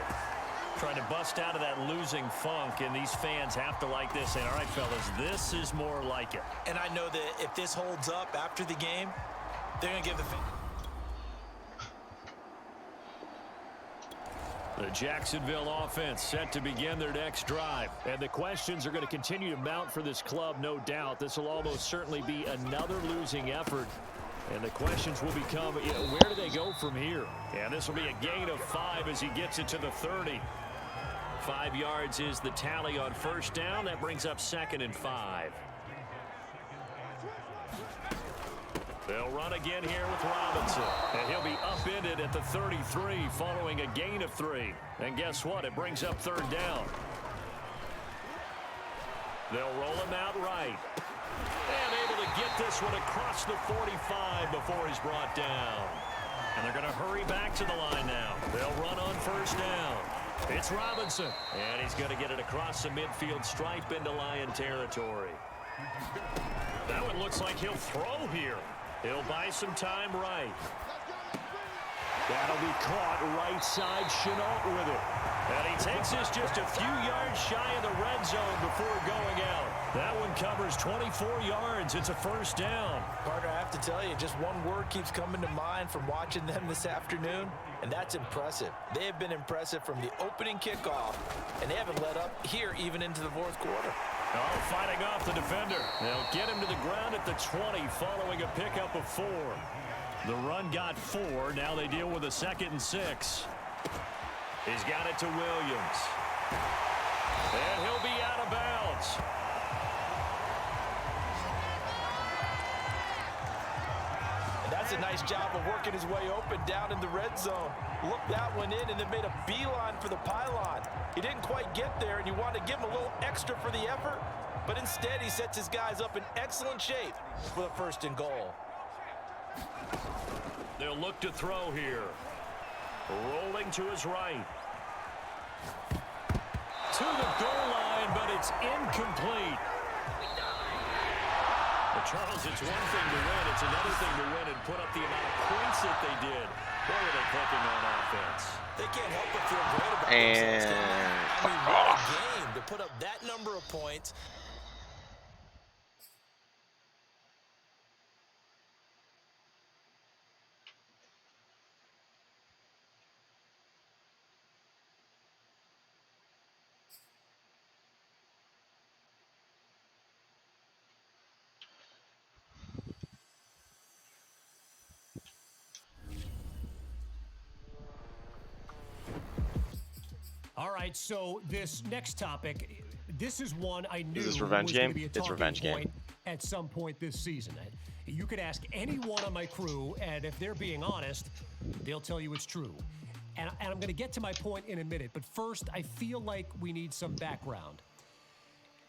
Trying to bust out of that losing funk, and these fans have to like this. Saying, all right, fellas, this is more like it. And I know that if this holds up after the game, they're going to give the fans. The Jacksonville offense set to begin their next drive. And the questions are going to continue to mount for this club, no doubt. This will almost certainly be another losing effort. And the questions will become, where do they go from here? And this will be a gain of 5 as he gets it to the 30. 5 yards is the tally on 1st down. That brings up 2nd and 5. They'll run again here with Robinson. And he'll be upended at the 33 following a gain of 3. And guess what? It brings up 3rd down. They'll roll him out right. And able to get this one across the 45 before he's brought down. And they're going to hurry back to the line now. They'll run on 1st down. It's Robinson. And he's going to get it across the midfield stripe into Lion territory. That one looks like he'll throw here. He'll buy some time right. That'll be caught right side. Shenault with it. And he takes this just a few yards shy of the red zone before going out. That one covers 24 yards. It's a 1st down. Carter, I have to tell you, just one word keeps coming to mind from watching them this afternoon, and that's impressive. They have been impressive from the opening kickoff, and they haven't let up here even into the 4th quarter. Oh, fighting off the defender. They'll get him to the ground at the 20 following a pickup of 4. The run got 4. Now they deal with a 2nd and 6. He's got it to Williams. And he'll be out of bounds. And that's a nice job of working his way open down in the red zone. Looked that one in and then made a beeline for the pylon. He didn't quite get there, and you want to give him a little extra for the effort, but instead he sets his guys up in excellent shape for the 1st and goal. They'll look to throw here. Rolling to his right. To the goal line, but it's incomplete. Well, Charles, it's one thing to win. It's another thing to win and put up the amount of points that they did. Boy, are they clicking on offense. They can't help but feel great about themselves. I mean, what a game to put up that number of points. All right, so this next topic, this is one I knew Is this was revenge going game? to be a It's talking revenge game. point at some point this season. You could ask anyone on my crew, and if they're being honest, they'll tell you it's true. And I'm going to get to my point in a minute, but first, I feel like we need some background.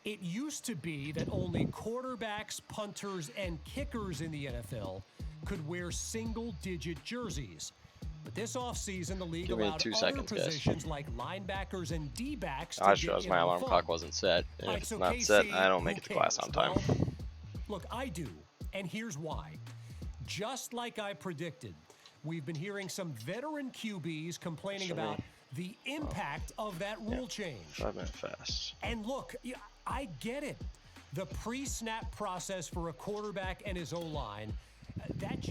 It used to be that only quarterbacks, punters, and kickers in the NFL could wear single-digit jerseys. But this offseason, the league Give me allowed 2 other seconds, guys. positions like linebackers and D-backs I to just get realized in my on the alarm fun. clock wasn't set. And All if right, it's so not KC, set, I don't who make it to class cares? on time. Well, look, I do, and here's why. Just like I predicted, we've been hearing some veteran QBs complaining Sure. about the impact of that rule change. 5 minute fast. And look, I get it. The pre-snap process for a quarterback and his O-line, that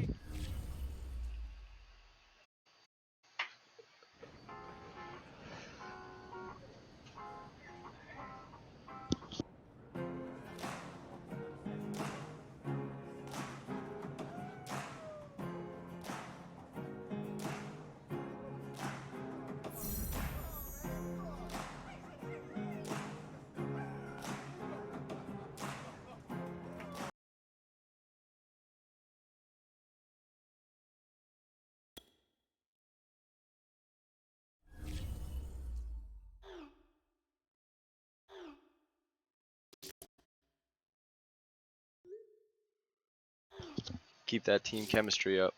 Keep that team chemistry up.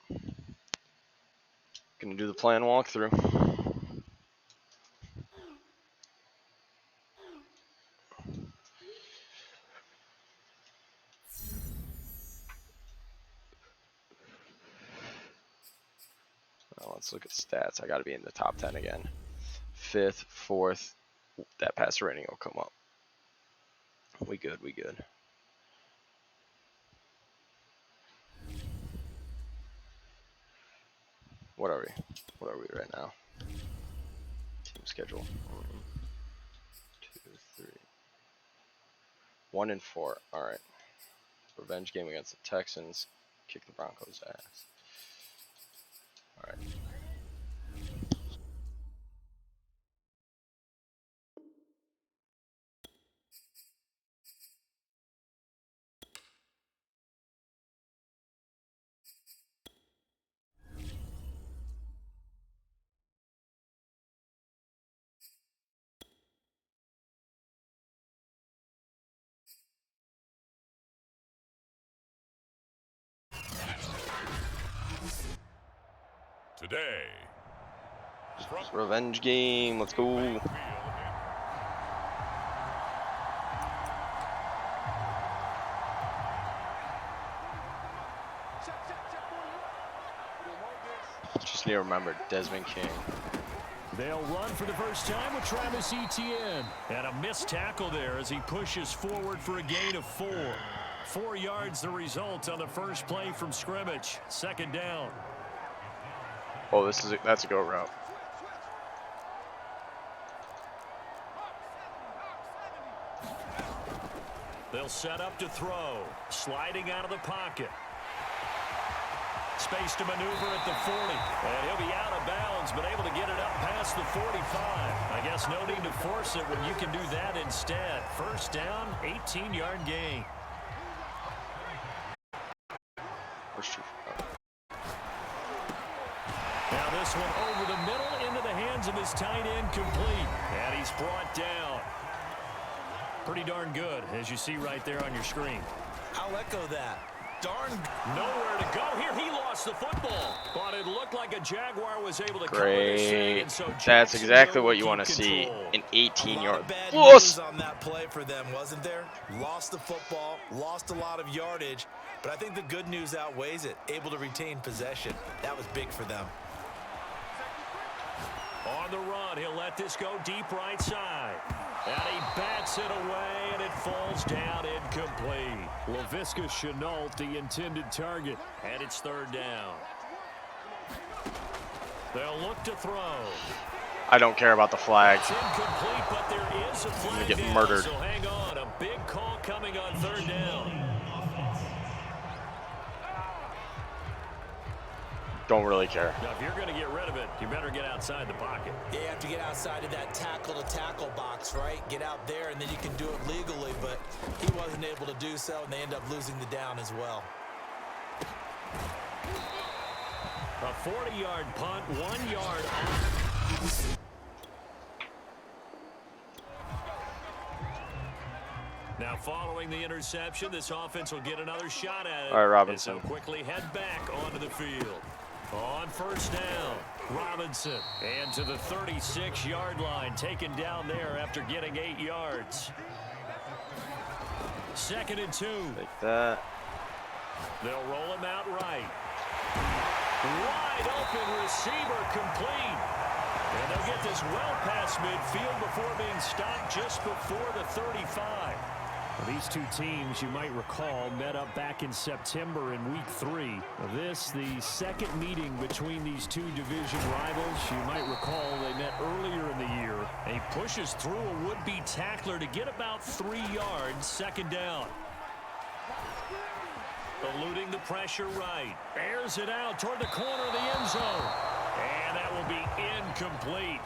Gonna do the plan walkthrough. Well, let's look at stats. I gotta be in the top 10 again. 5th, 4th, that passer rating will come up. We good, we good. What are we? What are we right now? Team schedule. 1, 2, 3. 1 and 4. All right. Revenge game against the Texans. Kick the Broncos' ass. All right. Today, from Revenge game. Let's go. Bank Field Just need to remember Desmond King. They'll run for the first time with Travis Etienne. And a missed tackle there as he pushes forward for a gain of 4. 4 yards the result on the first play from scrimmage. Second down. Oh, that's a go route. They'll set up to throw. Sliding out of the pocket. Space to maneuver at the 40. And he'll be out of bounds, but able to get it up past the 45. I guess no need to force it when you can do that instead. First down, 18-yard gain. Now this one over the middle into the hands of his tight end, complete. And he's brought down. Pretty darn good, as you see right there on your screen. I'll echo that. darn. Nowhere to go here. He lost the football. But it looked like a Jaguar was able to cover this thing. Great. And so That's Jacksonville exactly will what you keep want to see. control. An A 18-yard. lot of bad Yes! news on that play for them, wasn't there? Lost the football, lost a lot of yardage, but I think the good news outweighs it. Able to retain possession. That was big for them. On the run, he'll let this go deep right side. And he bats it away, and it falls down incomplete. Laviska Shenault, the intended target. And it's third down. They'll look to throw. I don't care about the flag. It's incomplete, but there is a flag get down, murdered. so hang on. A big call coming on third down. Don't really care. Now, if you're going to get rid of it, you better get outside the pocket. You have to get outside of that tackle-to-tackle box, right? Get out there, and then you can do it legally, but he wasn't able to do so, and they end up losing the down as well. A 40-yard punt, 1 yard off. Now, following the interception, this offense will get another shot at it. All right, Robinson. And so quickly head back onto the field. On first down, Robinson. And to the 36-yard line, taken down there after getting 8 yards. 2nd and 2. Like that. They'll roll him out right. Wide open receiver complete. And they'll get this well past midfield before being stopped just before the 35. These two teams, you might recall, met up back in September in Week 3. This, the second meeting between these two division rivals. You might recall they met earlier in the year. He pushes through a would-be tackler to get about 3 yards, 2nd down. Eluding the pressure right. Airs it out toward the corner of the end zone. And that will be incomplete.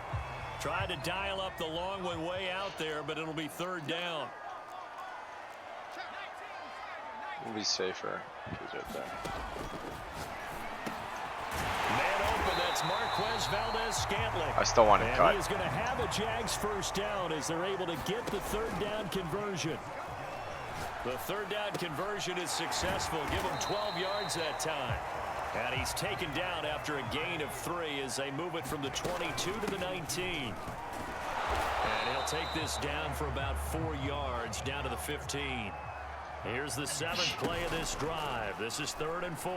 Tried to dial up the long one way out there, but it'll be 3rd down. We'll be safer. He's right there. Man open, that's Marquez Valdez-Scantling. I still want it And cut. he is going to have a Jags first down as they're able to get the 3rd down conversion. The 3rd down conversion is successful. Give him 12 yards that time. And he's taken down after a gain of 3 as they move it from the 22 to the 19. And he'll take this down for about 4 yards down to the 15. Here's the 7th play of this drive. This is 3rd and 4.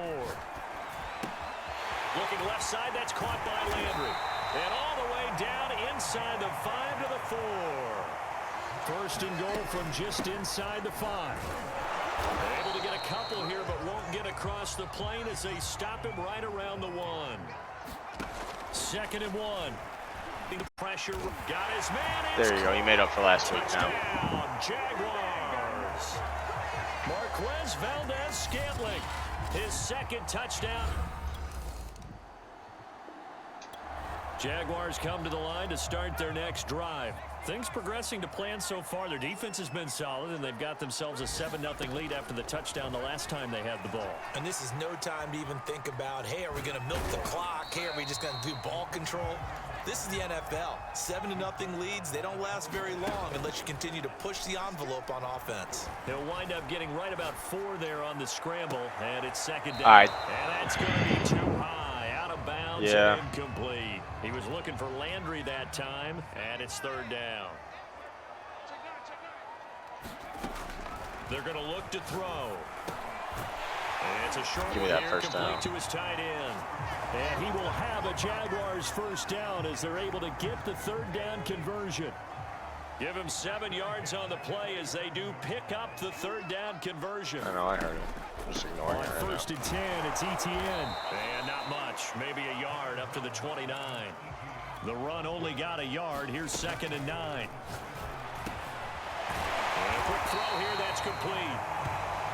Looking left side, that's caught by Landry. And all the way down inside the 5 to the 4. 1st and goal from just inside the 5. Able to get a couple here, but won't get across the plane as they stop him right around the 1. 2nd and 1. Pressure, got his man. There you go. He made up for last week now. Touchdown, Jaguars. Marquez Valdez-Scantling, his 2nd touchdown. Jaguars come to the line to start their next drive. Things progressing to plan so far. Their defense has been solid, and they've got themselves a 7-0 lead after the touchdown the last time they had the ball. And this is no time to even think about, hey, are we going to milk the clock? Hey, are we just going to do ball control? This is the NFL. 7-0 leads, they don't last very long unless you continue to push the envelope on offense. They'll wind up getting right about 4 there on the scramble, and it's 2nd down. All right. And that's going to be too high, out of bounds, Yeah. and incomplete. He was looking for Landry that time, and it's 3rd down. They're going to look to throw. And it's a short Give me one that here, first complete down. to his tight end. And he will have a Jaguars first down as they're able to get the 3rd down conversion. Give him 7 yards on the play as they do pick up the 3rd down conversion. I know, I heard it. I'm just ignoring On it right 1st and 10, it's ETN. And not much, maybe a yard up to the 29. The run only got a yard. Here's 2nd and 9. And a quick throw here, that's complete.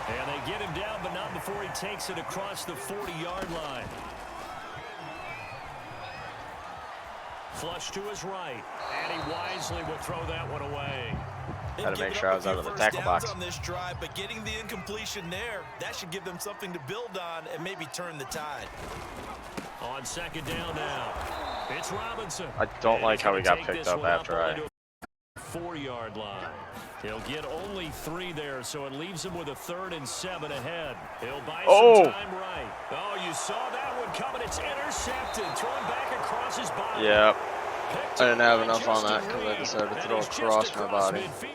And they get him down, but not before he takes it across the 40-yard line. Flush to his right, and he wisely will throw that one away. Had to make sure I was out of the tackle box. On this drive, but getting the incompletion there, that should give them something to build on and maybe turn the tide. On 2nd down now, it's Robinson. I don't And like he's how he gonna got take picked this up one after only I to 4-yard line. He'll get only 3 there, so it leaves him with a 3rd and 7 ahead. He'll buy some time right. Oh, you saw that one coming. It's intercepted. Thrown back across his body. Yep. Picked I didn't up have by enough on Justin that because I Reed. decided to And throw he's just across my body. midfield.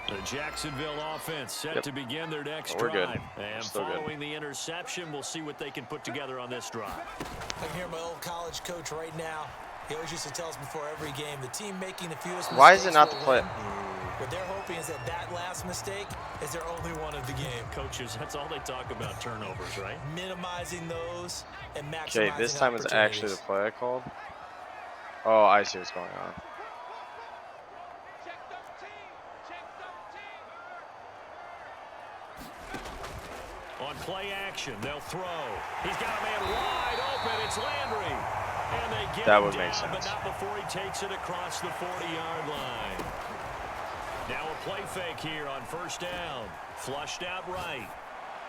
The Jacksonville offense set to begin their next We're good. drive. And Still good. following the interception, we'll see what they can put together on this drive. I can hear my old college coach right now. He always used to tell us before every game, the team making the fewest mistakes Why is it not the will play? win. What they're hoping is that last mistake is their only one of the game. Coaches, that's all they talk about, turnovers, right? Minimizing those and maximizing Okay, this time it's actually the opportunities. play I called. Oh, I see what's going on. On play action, they'll throw. He's got a man wide open. It's Landry. And they get That him would down, make sense. but not before he takes it across the 40-yard line. Now a play fake here on 1st down. Flushed out right.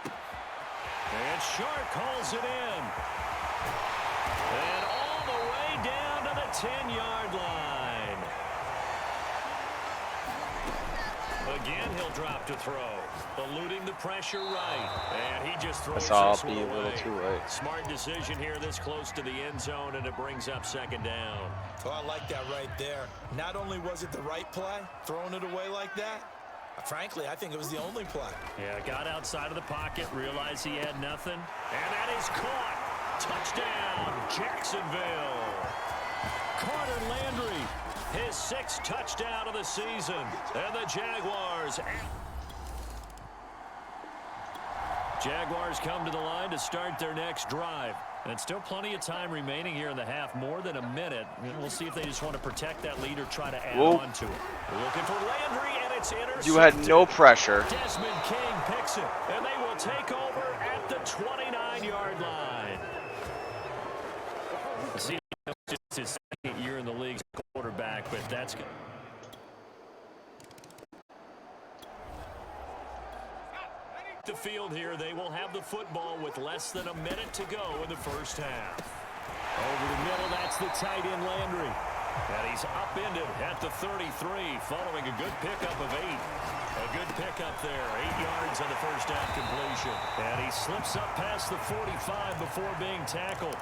And Shark calls it in. And all the way down to the 10-yard line. Again, he'll drop to throw. Eluding the pressure right. And he just throws Guess I'll this be one a little away. too late. Smart decision here this close to the end zone, and it brings up 2nd down. Oh, I like that right there. Not only was it the right play, throwing it away like that, frankly, I think it was the only play. Yeah, got outside of the pocket, realized he had nothing, and that is caught. Touchdown, Jacksonville. Carter Landry, his 6th touchdown of the season, and the Jaguars come to the line to start their next drive. And still plenty of time remaining here in the half, more than a minute. And we'll see if they just want to protect that lead or try to add on to it. Looking for Landry, and it's intercepted. You had no pressure. Desmond King picks it, and they will take over at the 29-yard line. See, just his 2nd year in the league as a quarterback, but that's good. The field here, they will have the football with less than a minute to go in the 1st half. Over the middle, that's the tight end Landry. And he's upended at the 33, following a good pickup of 8. A good pickup there, 8 yards on the 1st down completion. And he slips up past the 45 before being tackled.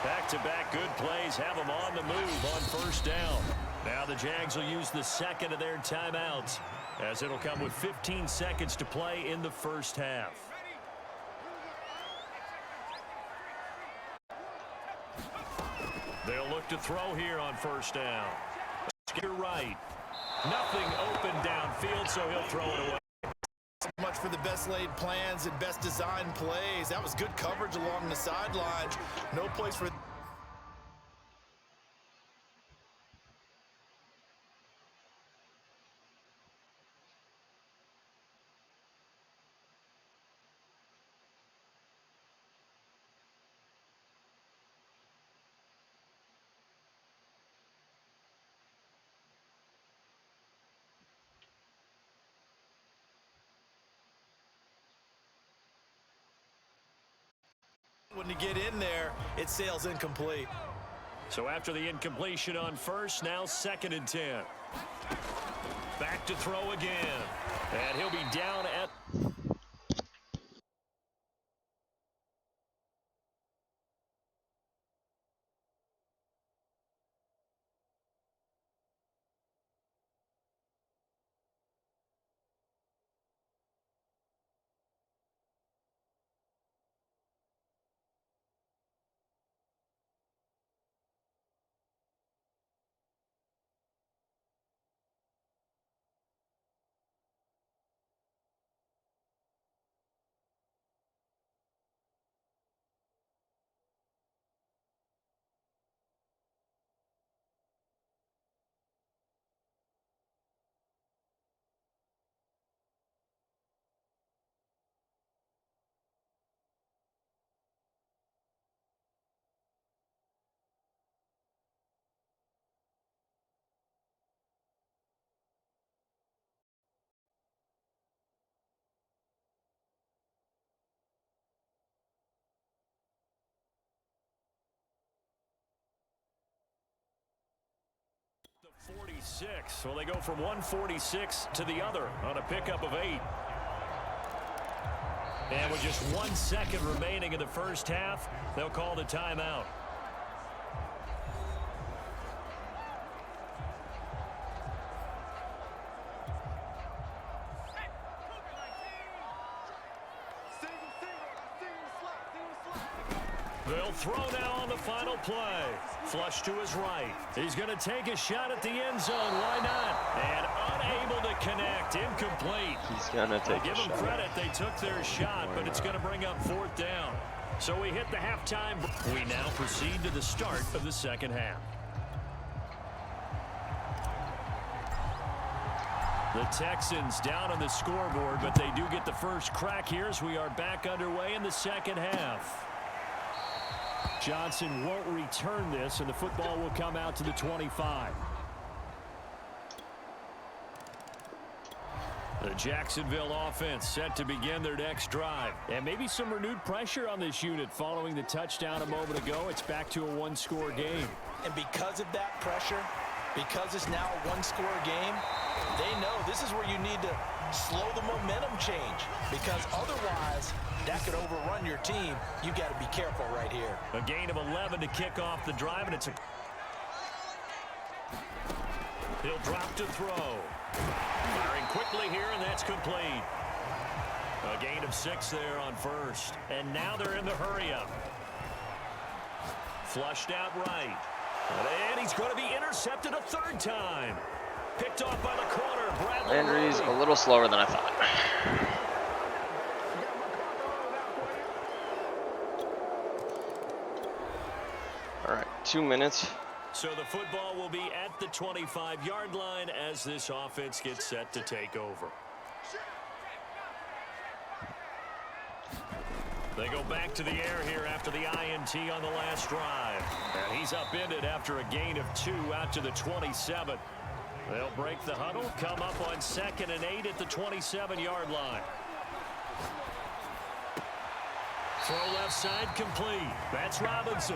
Back-to-back good plays have him on the move on 1st down. Now the Jags will use the 2nd of their timeouts, as it'll come with 15 seconds to play in the 1st half. They'll look to throw here on 1st down. Skip right. Nothing open downfield, so he'll throw it away. So much for the best laid plans and best designed plays. That was good coverage along the sidelines. No place for... When you get in there, it sails incomplete. So after the incompletion on 1st, now 2nd and 10. Back to throw again. And he'll be down at... 46. Well, they go from 146 to the other on a pickup of 8. And with just 1 second remaining in the first half, they'll call the timeout. They'll throw now on the final play. Flush to his right. He's going to take a shot at the end zone. Why not? And unable to connect. Incomplete. He's gonna take Give a them shot. credit. They took their shot, but it's going to bring up 4th down. So we hit the halftime. We now proceed to the start of the second half. The Texans down on the scoreboard, but they do get the first crack here as we are back underway in the second half. Johnson won't return this, and the football will come out to the 25. The Jacksonville offense set to begin their next drive. And maybe some renewed pressure on this unit following the touchdown a moment ago. It's back to a one-score game. And because of that pressure, because it's now a one-score game, they know this is where you need to slow the momentum change, because otherwise that could overrun your team. You got to be careful right here. A gain of 11 to kick off the drive, and it's a... He'll drop to throw. Firing quickly here, and that's complete. A gain of 6 there on first. And now they're in the hurry-up. Flushed out right. And he's going to be intercepted a 3rd time. Picked off by the corner, Bradley. Landry's a little slower than I thought. All right, 2 minutes. So the football will be at the 25-yard line as this offense gets set to take over. They go back to the air here after the INT on the last drive. And he's upended after a gain of 2 out to the 27. They'll break the huddle, come up on 2nd and 8 at the 27-yard line. Throw left side complete. That's Robinson.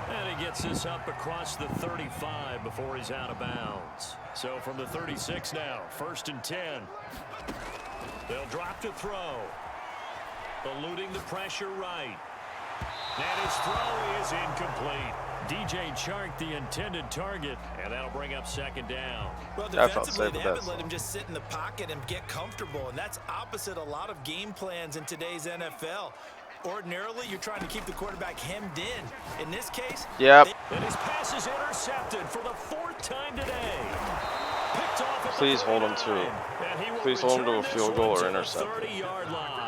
And he gets this up across the 35 before he's out of bounds. So from the 36 now, 1st and 10. They'll drop to throw. Eluding the pressure right. And his throw is incomplete. DJ Chark, the intended target, and that'll bring up 2nd down. Well, That felt defensively, safe they with haven't that. let him just sit in the pocket and get comfortable, and that's opposite a lot of game plans in today's NFL. Ordinarily, you're trying to keep the quarterback hemmed in. In this case, Yep. And his pass is intercepted for the 4th time today. Picked off at the Please hold him to 39, and he will please hold him to a return this field goal one or to the intercept. 30-yard line.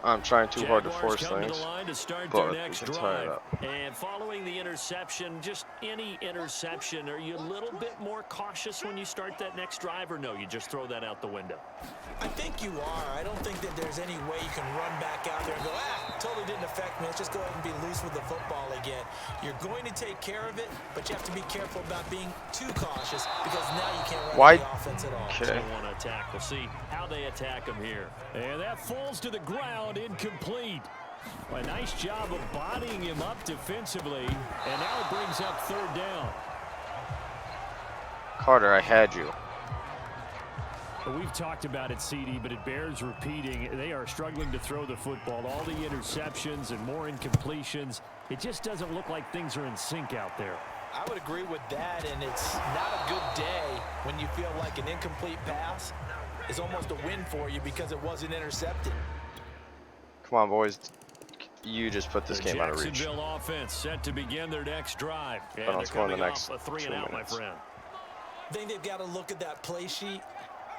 I'm trying too hard to Jaguars force come to things, the line to start but their we next can tie it drive. up. And following the interception, just any interception, are you a little bit more cautious when you start that next drive, or no, you just throw that out the window? I think you are. I don't think that there's any way you can run back out there and go, totally didn't affect me. Let's just go ahead and be loose with the football again. You're going to take care of it, but you have to be careful about being too cautious, because now you can't run the offense at all. Okay. They want to attack. We'll see how they attack him here. And that falls to the ground, incomplete. A nice job of bodying him up defensively, and now it brings up 3rd down. Carter, I had you. We've talked about it, CD, but it bears repeating. They are struggling to throw the football. All the interceptions and more incompletions. It just doesn't look like things are in sync out there. I would agree with that, and it's not a good day when you feel like an incomplete pass is almost a win for you because it wasn't intercepted. Come on, boys. You just put this The game out of reach. Jacksonville offense set to begin their next drive. And I'll they're score in the coming next off a 3 and 2 out, my minutes. friend. I think they've got to look at that play sheet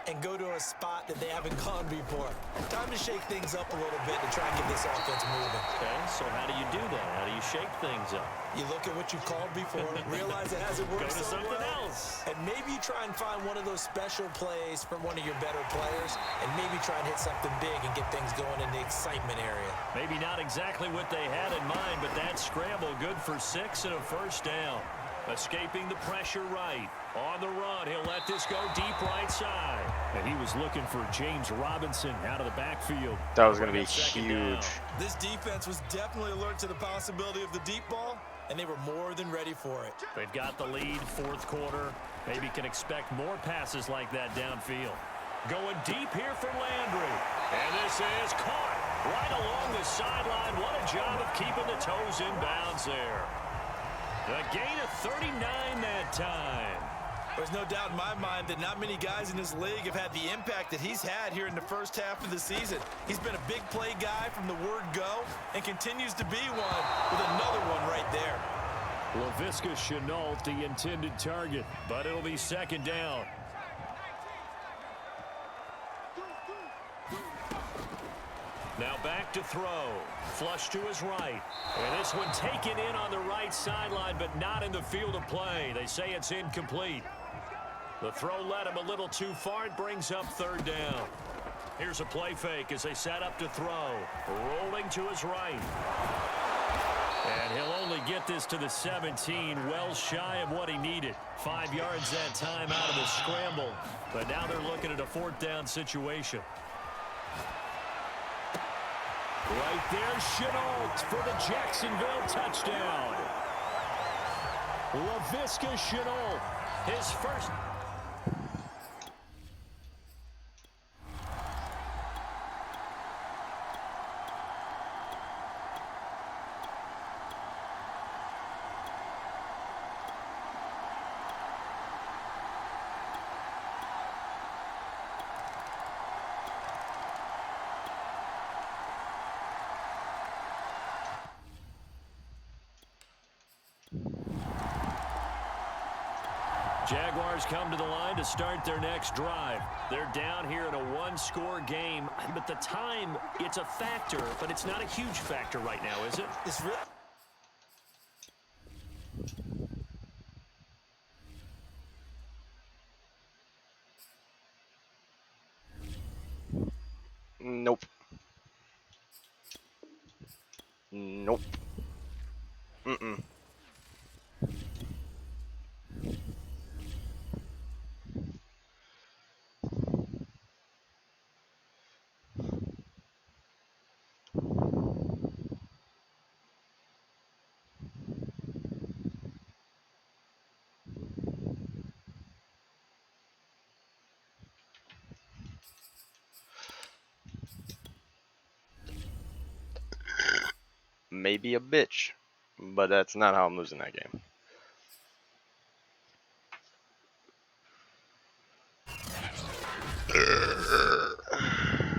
and go to a spot that they haven't gone before. Time to shake things up a little bit to try and get this offense moving. Okay, so how do you do that? How do you shake things up? You look at what you called before, realize it hasn't worked Go to so something well, else. and maybe you try and find one of those special plays from one of your better players, and maybe try and hit something big and get things going in the excitement area. Maybe not exactly what they had in mind, but that scramble good for 6 and a 1st down. Escaping the pressure right. On the run, he'll let this go deep right side. And he was looking for James Robinson out of the backfield. That was going to be Second huge. down. This defense was definitely alert to the possibility of the deep ball, and they were more than ready for it. They've got the lead, fourth quarter. Maybe can expect more passes like that downfield. Going deep here for Landry. And this is caught right along the sideline. What a job of keeping the toes in bounds there. A gain of 39 that time. There's no doubt in my mind that not many guys in this league have had the impact that he's had here in the first half of the season. He's been a big play guy from the word go and continues to be one with another one right there. Laviska Shenault, the intended target, but it'll be second down. Now back to throw. Flush to his right. And this one taken in on the right sideline, but not in the field of play. They say it's incomplete. The throw led him a little too far. It brings up third down. Here's a play fake as they set up to throw. Rolling to his right. And he'll only get this to the 17, well shy of what he needed. 5 yards that time out of the scramble. But now they're looking at a fourth down situation. Right there, Shenault for the Jacksonville touchdown. Laviska Shenault, His first. Jaguars come to the line to start their next drive. They're down here in a one-score game, but the time, it's a factor, but it's not a huge factor right now, is it? It's really Nope. Nope. Mm-mm. Maybe a bitch, but that's not how I'm losing that game.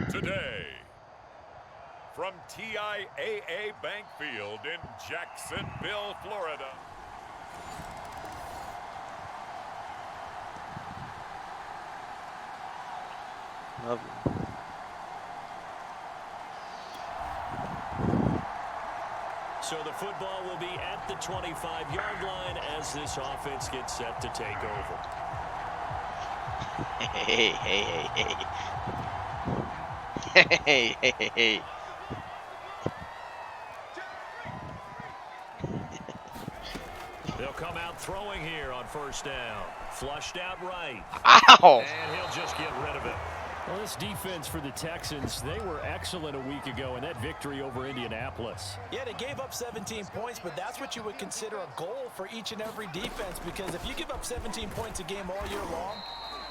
Today, from TIAA Bank Field in Jacksonville, Florida. Lovely. So the football will be at the 25-yard line as this offense gets set to take over. Hey, hey, hey, hey. Hey, hey, hey, hey. They'll come out throwing here on first down. Flushed out right. Ow! And he'll just get rid of it. Well, this defense for the Texans, they were excellent a week ago in that victory over Indianapolis. Yeah, they gave up 17 points, but that's what you would consider a goal for each and every defense, because if you give up 17 points a game all year long,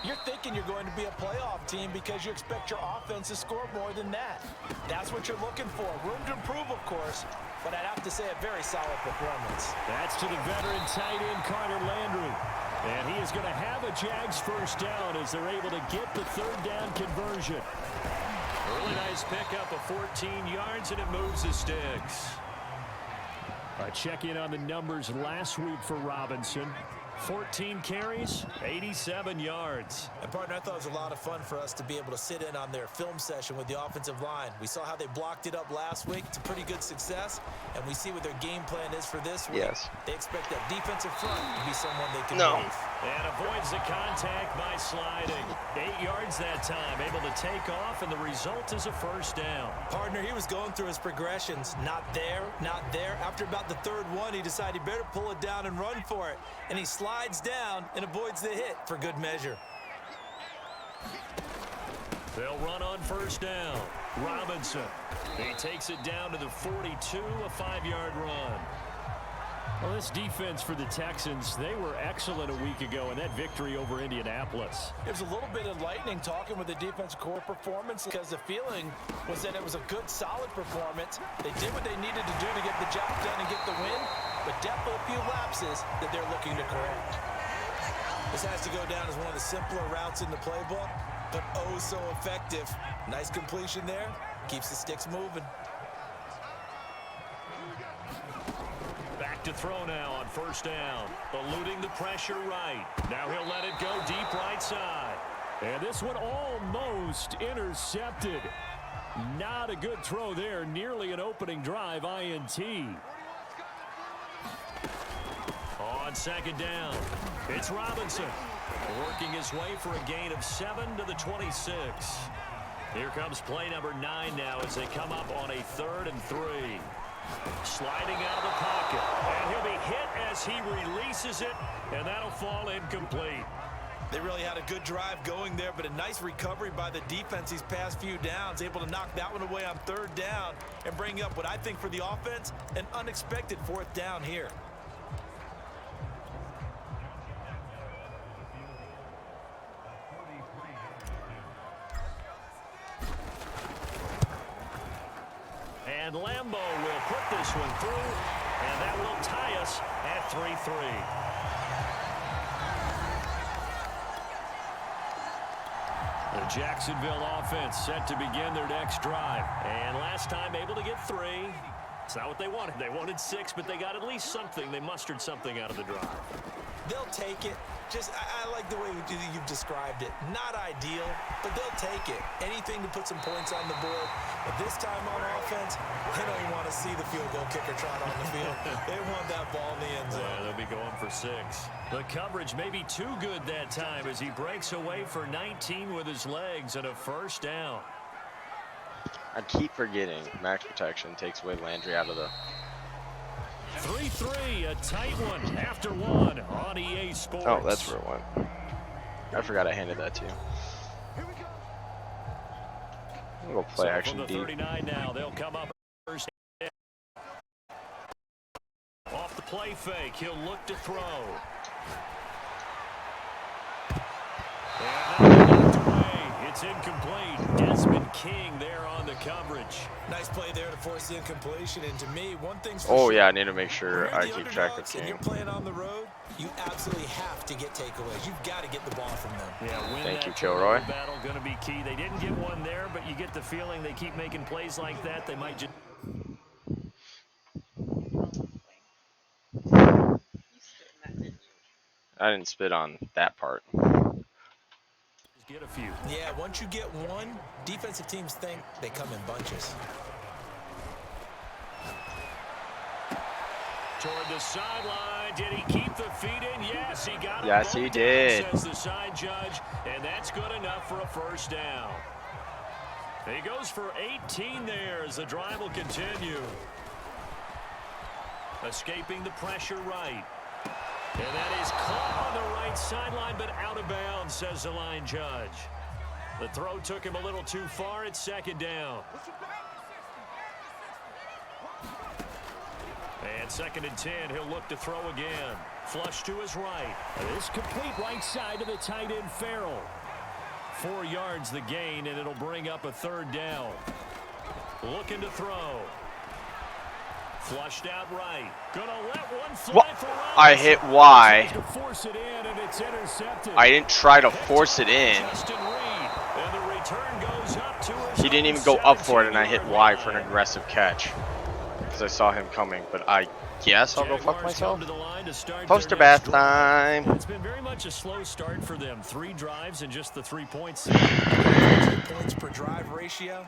you're thinking you're going to be a playoff team because you expect your offense to score more than that. That's what you're looking for. Room to improve, of course, but I'd have to say a very solid performance. That's to the veteran tight end, Carter Landry. And he is going to have a Jags first down as they're able to get the third down conversion. Really nice pickup of 14 yards, and it moves the sticks. Check in on the numbers last week for Robinson. 14 carries, 87 yards. And partner, I thought it was a lot of fun for us to be able to sit in on their film session with the offensive line. We saw how they blocked it up last week. It's a pretty good success, and we see what their game plan is for this week. Yes. They expect that defensive front to be someone they can No. move. And avoids the contact by sliding. 8 yards that time, able to take off, and the result is a first down. Partner, he was going through his progressions. Not there, not there. After about the third one, he decided he better pull it down and run for it. And he slides down and avoids the hit for good measure. They'll run on first down. Robinson. He takes it down to the 42, a 5-yard run. Well, this defense for the Texans, they were excellent a week ago in that victory over Indianapolis. It was a little bit enlightening talking with the defensive core performance because the feeling was that it was a good, solid performance. They did what they needed to do to get the job done and get the win, but definitely a few lapses that they're looking to correct. This has to go down as one of the simpler routes in the playbook, but oh so effective. Nice completion there. Keeps the sticks moving. Back to throw now on first down. Eluding the pressure right. Now he'll let it go deep right side. And this one almost intercepted. Not a good throw there. Nearly an opening drive INT. On second down, it's Robinson. Working his way for a gain of 7 to the 26. Here comes play number 9 now as they come up on a 3rd and 3. Sliding out of the pocket. And he'll be hit as he releases it, and that'll fall incomplete. They really had a good drive going there, but a nice recovery by the defense these past few downs, able to knock that one away on 3rd down and bring up what I think for the offense, an unexpected 4th down here. And Lambo will put this one through, and that will tie us at 3-3. The Jacksonville offense set to begin their next drive. And last time able to get 3. It's not what they wanted. They wanted 6, but they got at least something. They mustered something out of the drive. They'll take it. Just, I like the way you've described it. Not ideal, but they'll take it. Anything to put some points on the board. But this time on offense, they don't even want to see the field goal kicker trot on the field. They want that ball in the end zone. Yeah, they'll be going for 6. The coverage may be too good that time as he breaks away for 19 with his legs and a first down. I keep forgetting max protection takes away Landry out of the... 3-3, a tight one after 1 on EA Sports. Oh, that's where it went. I forgot I handed that to you. I'm gonna go play action from the deep. 39 now, they'll come up first. Off the play fake, he'll look to throw. And that's knocked away. It's incomplete. Desmond King there on the coverage. Nice play there to force the incompletion. And to me, one thing's for Oh sure. yeah, I need to make sure When I you're the keep track of underdogs and King. you're playing on the road, you absolutely have to get takeaways. You've got to get the ball from them. Yeah, win Thank that you, turnover Kilroy. battle going to be key. They didn't get one there, but you get the feeling they keep making plays like that. They might just I didn't spit on that part. get a few. Yeah, once you get one, defensive teams think they come in bunches. Toward the sideline, did he keep the feet in? Yes, he got it. Yes, he did. Says the side judge, and that's good enough for a first down. He goes for 18 there as the drive will continue. Escaping the pressure right. And that is caught on the right sideline, but out of bounds, says the line judge. The throw took him a little too far. It's second down. And 2nd and 10, he'll look to throw again. Flush to his right. This complete right side to the tight end Farrell. 4 yards the gain, and it'll bring up a 3rd down. Looking to throw. Flushed out right. Gonna let one fly What? for I hit Y. To force it in, and it's intercepted. I didn't try to force it in. Justin Reed, and the return goes up to his He didn't even go up for it, and I hit Y for an aggressive catch. Because I saw him coming, but I guess I'll go fuck Jaguars myself. come to the line to start Poster their bath next drive. time. It's been very much a slow start for them. 3 drives and just the 3 points. Points per drive ratio,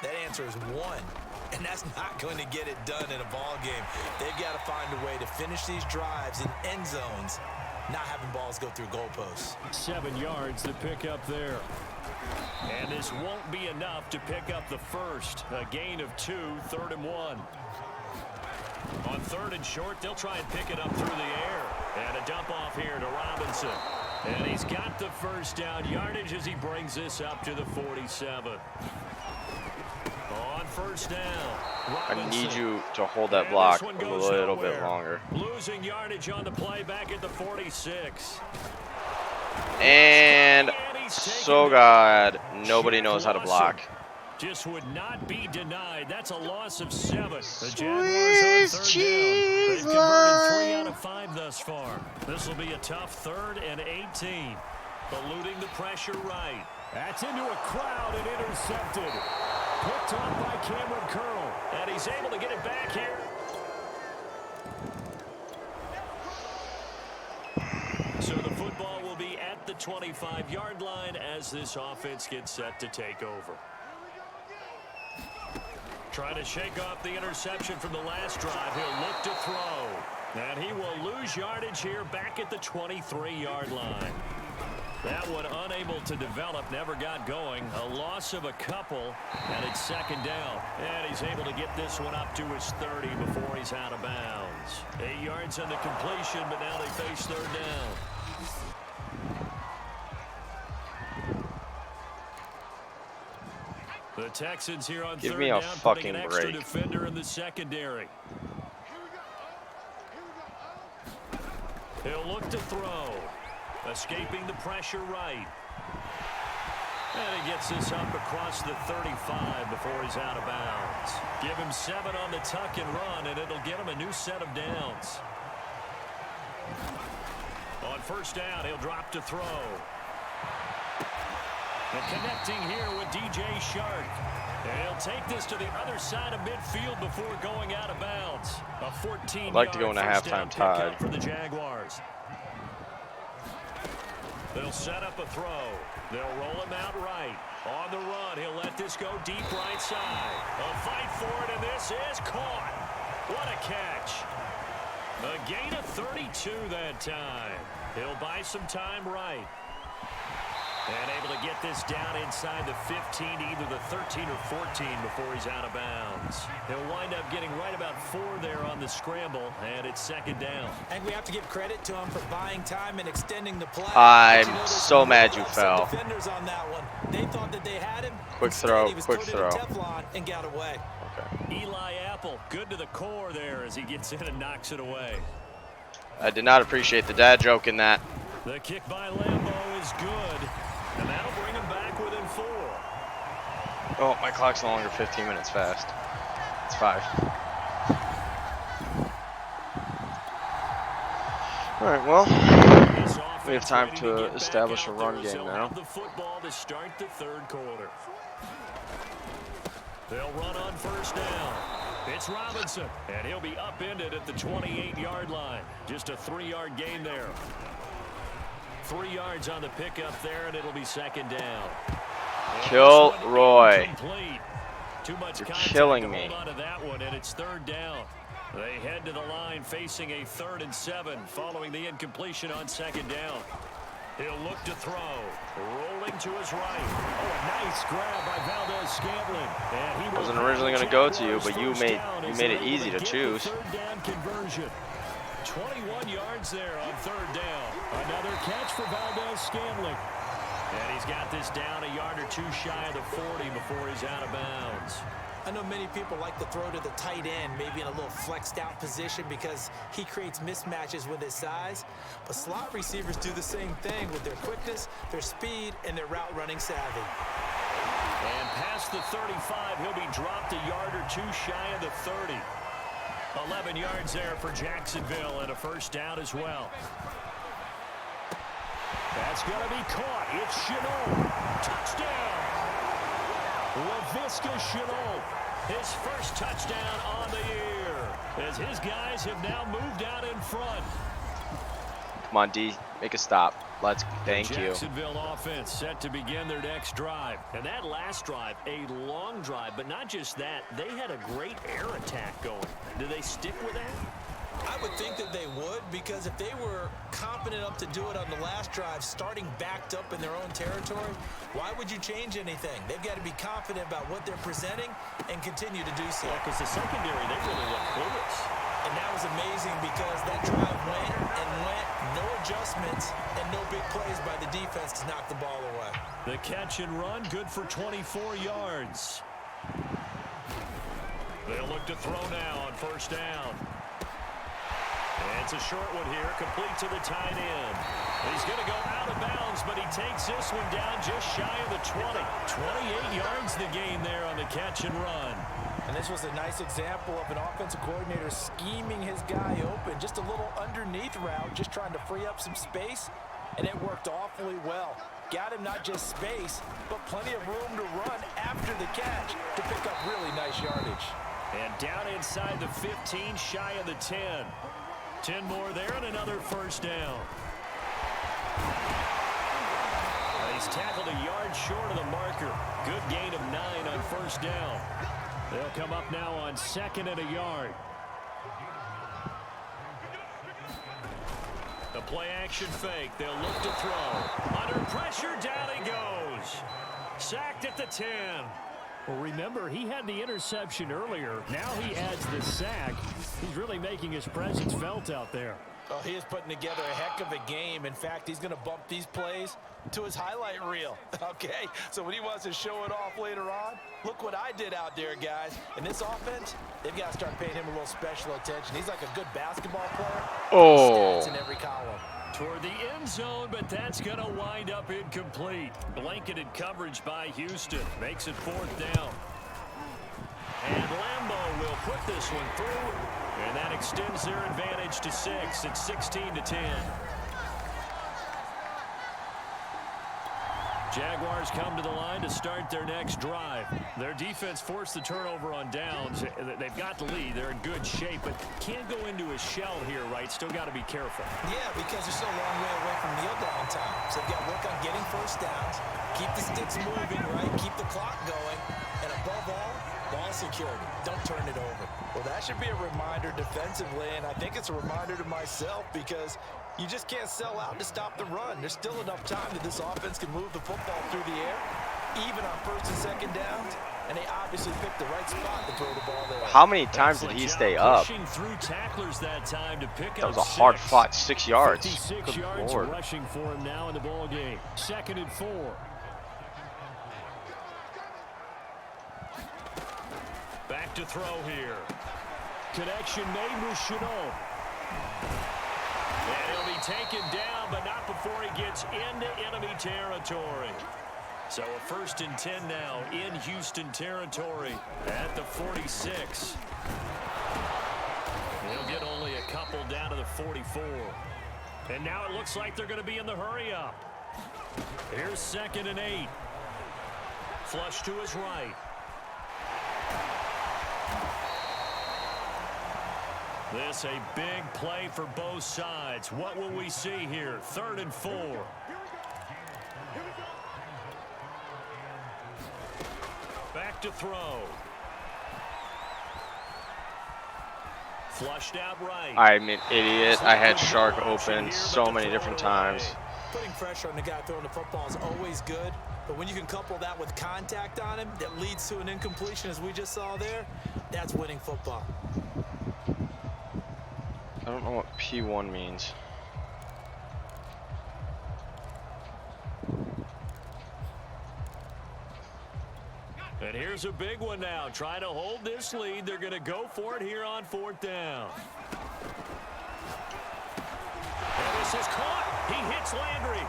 that answer is 1. And that's not going to get it done in a ball game. They've got to find a way to finish these drives in end zones, not having balls go through goalposts. 7 yards to pick up there. And this won't be enough to pick up the first. A gain of 2, 3rd and 1. On 3rd and short, they'll try and pick it up through the air. And a dump off here to Robinson. And he's got the first down yardage as he brings this up to the 47. On first down. I need Robinson. you to hold that And block this one a goes little bit nowhere. longer. Losing yardage on the play back at the 46. And he's so taken God, nobody Jack knows how to Lawson block. just would not be denied. That's a loss of 7. The Swiss Jaguars on third down. They've cheese converted 3 line. out of 5 thus far. This will be a tough 3rd and 18. Eluding the pressure right. That's into a crowd and intercepted. Picked off by Cameron Curl. And he's able to get it back here. So the football will be at the 25-yard line as this offense gets set to take over. Trying to shake off the interception from the last drive. He'll look to throw. And he will lose yardage here back at the 23-yard line. That one unable to develop, never got going. A loss of a couple, and it's 2nd down. And he's able to get this one up to his 30 before he's out of bounds. 8 yards on the completion, but now they face 3rd down. The Texans here on Give 3rd me a down, putting fucking an extra break. defender in the secondary. He'll look to throw. Escaping the pressure right. And he gets this up across the 35 before he's out of bounds. Give him 7 on the tuck and run, and it'll get him a new set of downs. On 1st down, he'll drop to throw. And connecting here with DJ Shark. And he'll take this to the other side of midfield before going out of bounds. A 14-yard I'd like to go in a first halftime down tie. pickup for the Jaguars. They'll set up a throw. They'll roll him out right. On the run, he'll let this go deep right side. A fight for it, and this is caught. What a catch. A gain of 32 that time. He'll buy some time right. And able to get this down inside the 15, either the 13 or 14 before he's out of bounds. He'll wind up getting right about 4 there on the scramble, and it's 2nd down. I think we have to give credit to him for buying time and extending the play. I'm But there's so some mad you upset fell. Defenders on that one. They thought that they had him. Quick Instead, throw, he was quick coated in throw. Teflon and got away. Okay. Eli Apple, good to the core there as he gets in and knocks it away. I did not appreciate the dad joke in that. The kick by Lambeau is good, and that'll bring him back within 4. Oh, my clock's no longer 15 minutes fast. It's 5. All right, well, This we have offense time ready to get back establish a out run there as game they'll now. have the football to start the 3rd quarter. They'll run on 1st down. It's Robinson, and he'll be upended at the 28-yard line. Just a 3-yard gain there. 3 yards on the pickup there, and it'll be 2nd down. And Kill this one Roy. incomplete. Too much You're contact killing to me. hold on to that one, and it's 3rd down. They head to the line facing a 3rd and 7 following the incompletion on 2nd down. He'll look to throw. Rolling to his right. Oh, a nice grab by Valdez-Scantling. And he will Wasn't originally going to go to you, Jaguars but you first made down you as made they're it able easy to get the choose. 3rd down conversion. 21 yards there on 3rd down. Another catch for Valdez-Scantling. And he's got this down a yard or 2 shy of the 40 before he's out of bounds. I know many people like to throw to the tight end, maybe in a little flexed out position because he creates mismatches with his size. But slot receivers do the same thing with their quickness, their speed, and their route running savvy. And past the 35, he'll be dropped a yard or 2 shy of the 30. 11 yards there for Jacksonville and a 1st down as well. That's going to be caught. It's Shenault. Touchdown. Laviska Shenault. His first touchdown on the year as his guys have now moved out in front. Come on, D, make a stop. Let's. Thank you. Jacksonville offense set to begin their next drive. And that last drive, a long drive, but not just that. They had a great air attack going. Do they stick with that? I would think that they would, because if they were confident enough to do it on the last drive, starting backed up in their own territory, why would you change anything? They've got to be confident about what they're presenting and continue to do so. Because the secondary, they really look clueless. And that was amazing because that drive went and went, no adjustments, and no big plays by the defense to knock the ball away. The catch and run, good for 24 yards. They'll look to throw now on first down. And it's a short one here, complete to the tight end. He's going to go out of bounds, but he takes this one down just shy of the 20. 28 yards the gain there on the catch and run. And this was a nice example of an offensive coordinator scheming his guy open. Just a little underneath route, just trying to free up some space, and it worked awfully well. Got him not just space, but plenty of room to run after the catch to pick up really nice yardage. And down inside the 15, shy of the 10. 10 more there and another first down. He's tackled a yard short of the marker. Good gain of 9 on first down. They'll come up now on 2nd and a yard. The play action fake. They'll look to throw. Under pressure, down he goes. Sacked at the 10. Well, remember, he had the interception earlier. Now he adds the sack. He's really making his presence felt out there. Oh, he is putting together a heck of a game. In fact, he's going to bump these plays to his highlight reel. Okay, so when he wants to show it off later on, look what I did out there, guys. In this offense, they've got to start paying him a little special attention. He's like a good basketball player. Oh. Stats in every column. Toward the end zone, but that's going to wind up incomplete. Blanketed coverage by Houston. Makes it 4th down. And Lambeau will put this one through. And that extends their advantage to 6. It's 16-10. Jaguars come to the line to start their next drive. Their defense forced the turnover on downs. They've got the lead. They're in good shape, but can't go into a shell here, right? Still got to be careful. Yeah, because they're still a long way away from kneel down time. So they've got to work on getting first downs, keep the sticks moving, right? Keep the clock going, and above all, ball security. Don't turn it over. Well, that should be a reminder defensively, and I think it's a reminder to myself because you just can't sell out to stop the run. There's still enough time that this offense can move the football through the air, even on 1st and 2nd downs, and they obviously picked the right spot to throw the ball there. How many times did he stay up? Through tacklers that time to pick That was up a hard-fought 6 yards. 56 Good yards Lord. rushing for him now in the ball game. 2nd and 4. Back to throw here. Connection made with Chenault. And he'll be taken down, but not before he gets into enemy territory. So a 1st and 10 now in Houston territory at the 46. He'll get only a couple down to the 44. And now it looks like they're going to be in the hurry up. Here's 2nd and 8. Flush to his right. This a big play for both sides. What will we see here? 3rd and 4. Back to throw. Flushed out right. I'm an idiot. I had Shark open so many different times. Putting pressure on the guy throwing the football is always good, but when you can couple that with contact on him that leads to an incompletion, as we just saw there, that's winning football. I don't know what P1 means. And here's a big one now. Trying to hold this lead. They're going to go for it here on 4th down. And this is caught. He hits Landry.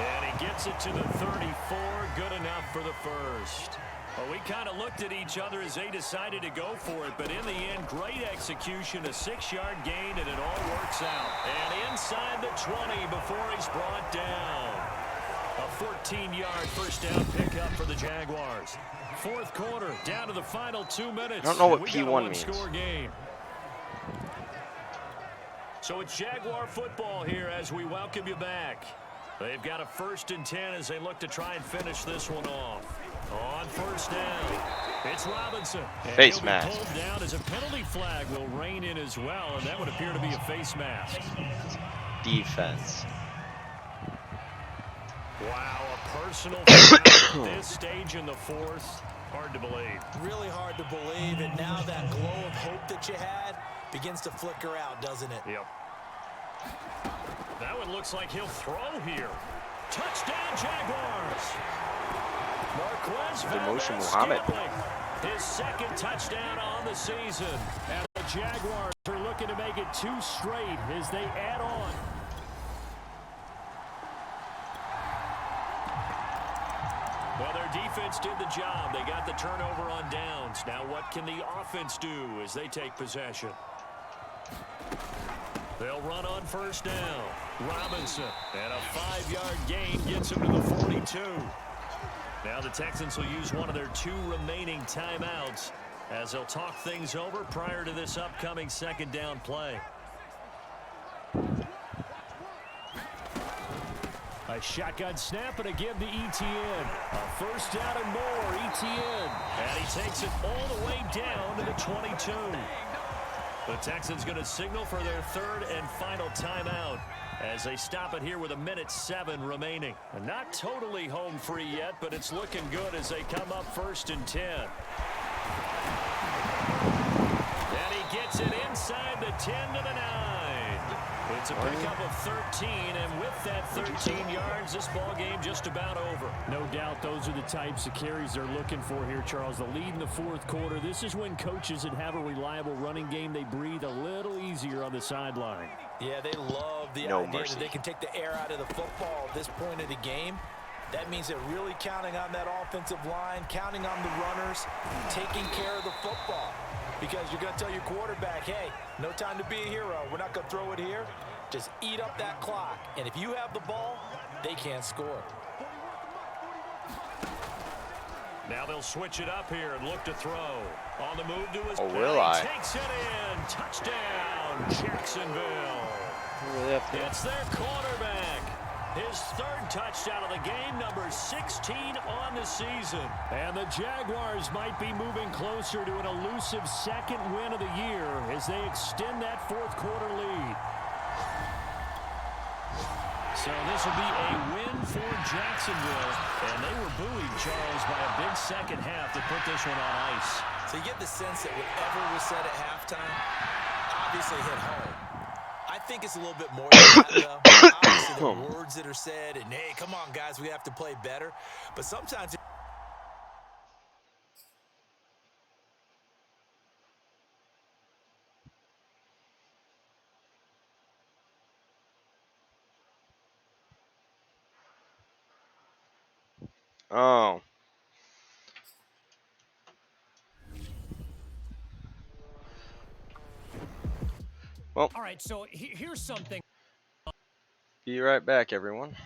And he gets it to the 34. Good enough for the first. Well, we kind of looked at each other as they decided to go for it, but in the end, great execution, a 6-yard gain, and it all works out. And inside the 20 before he's brought down. A 14-yard first down pickup for the Jaguars. 4th quarter, down to the final 2 minutes. I don't know what We got a P1 means. one-score game. So it's Jaguar football here as we welcome you back. They've got a 1st and 10 as they look to try and finish this one off. On 1st down, it's Robinson. And Face he'll be mask. pulled down as a penalty flag will rein in as well, and that would appear to be a face mask. Defense. Wow, a personal foul at this stage in the 4th. Hard to believe. Really hard to believe, and now that glow of hope that you had begins to flicker out, doesn't it? Yep. That one looks like he'll throw here. Touchdown, Jaguars. Marquez Demotion Valdez Muhammad. Scantling His second touchdown on the season. And the Jaguars are looking to make it 2 straight as they add on. Well, their defense did the job. They got the turnover on downs. Now what can the offense do as they take possession? They'll run on first down. Robinson, and a 5-yard gain gets him to the 42. Now the Texans will use one of their 2 remaining timeouts as they'll talk things over prior to this upcoming second down play. A shotgun snap and a give to Etienne. A first down and more, Etienne. And he takes it all the way down to the 22. The Texans going to signal for their 3rd and final timeout as they stop it here with 1:07 remaining. And not totally home free yet, but it's looking good as they come up 1st and 10. And he gets it inside the 10 to the 9. It's a pickup of 13, and with that 13 yards, this ball game just about over. No doubt those are the types of carries they're looking for here, Charles. The lead in the 4th quarter. This is when coaches that have a reliable running game, they breathe a little easier on the sideline. Yeah, they love the idea that they can take the air out of the football at this point of the game. That means they're really counting on that offensive line, counting on the runners, taking care of the football. Because you're going to tell your quarterback, hey, no time to be a hero. We're not going to throw it here. Just eat up that clock. And if you have the ball, they can't score. Now they'll switch it up here and look to throw. On the move to his will I? Takes it in. Touchdown, Jacksonville. It's their quarterback. His 3rd touchdown of the game, number 16 on the season. And the Jaguars might be moving closer to an elusive 2nd win of the year as they extend that 4th quarter lead. So this will be a win for Jacksonville. And they were buoyed, Charles, by a big second half to put this one on ice. So you get the sense that whatever was said at halftime obviously hit home. I think it's a little bit more than that, though. Obviously, there are words that are said, and, hey, come on, guys, we have to play better. But sometimes Oh. Well, All right, so here's something. be right back, everyone.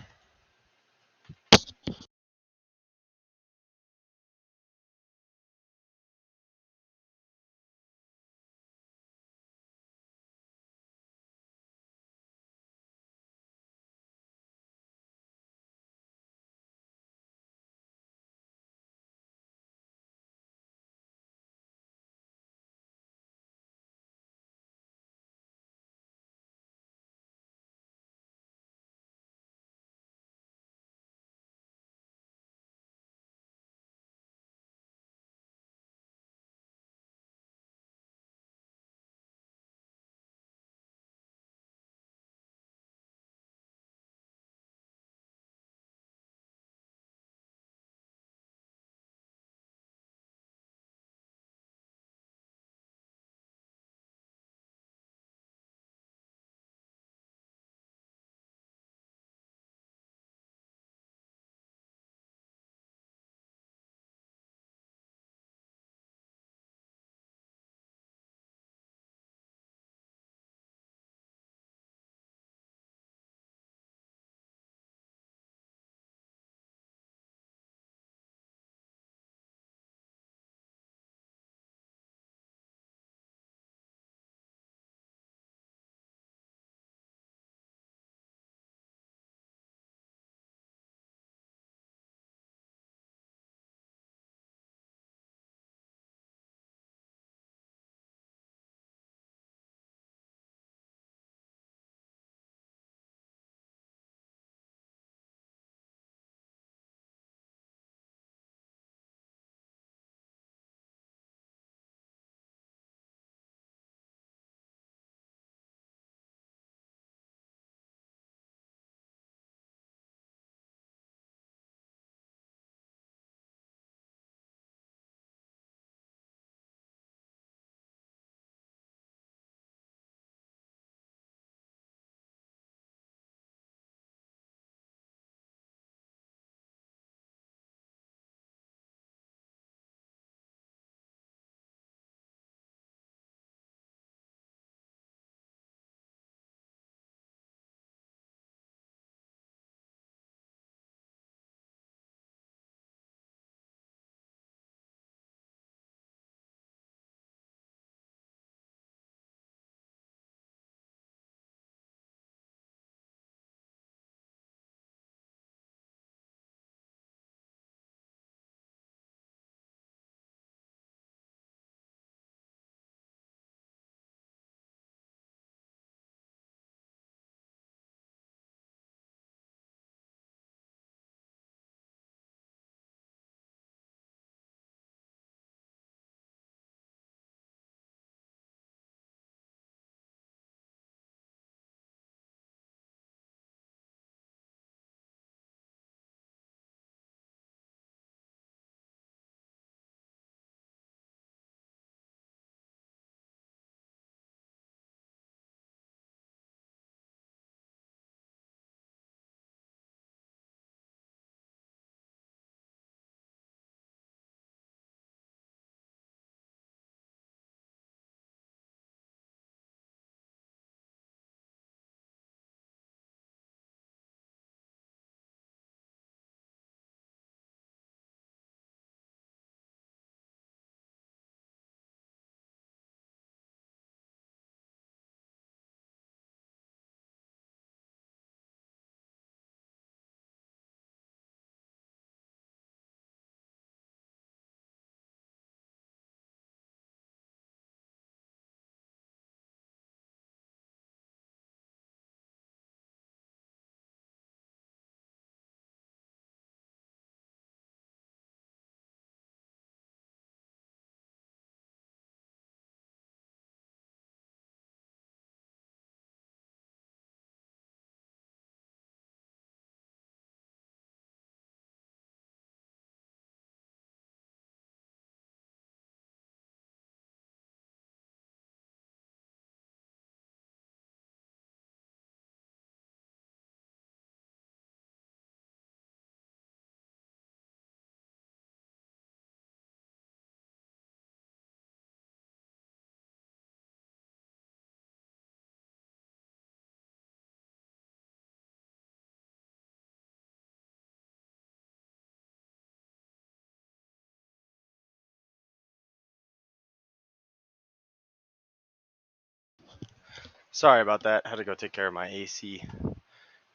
Sorry about that. Had to go take care of my AC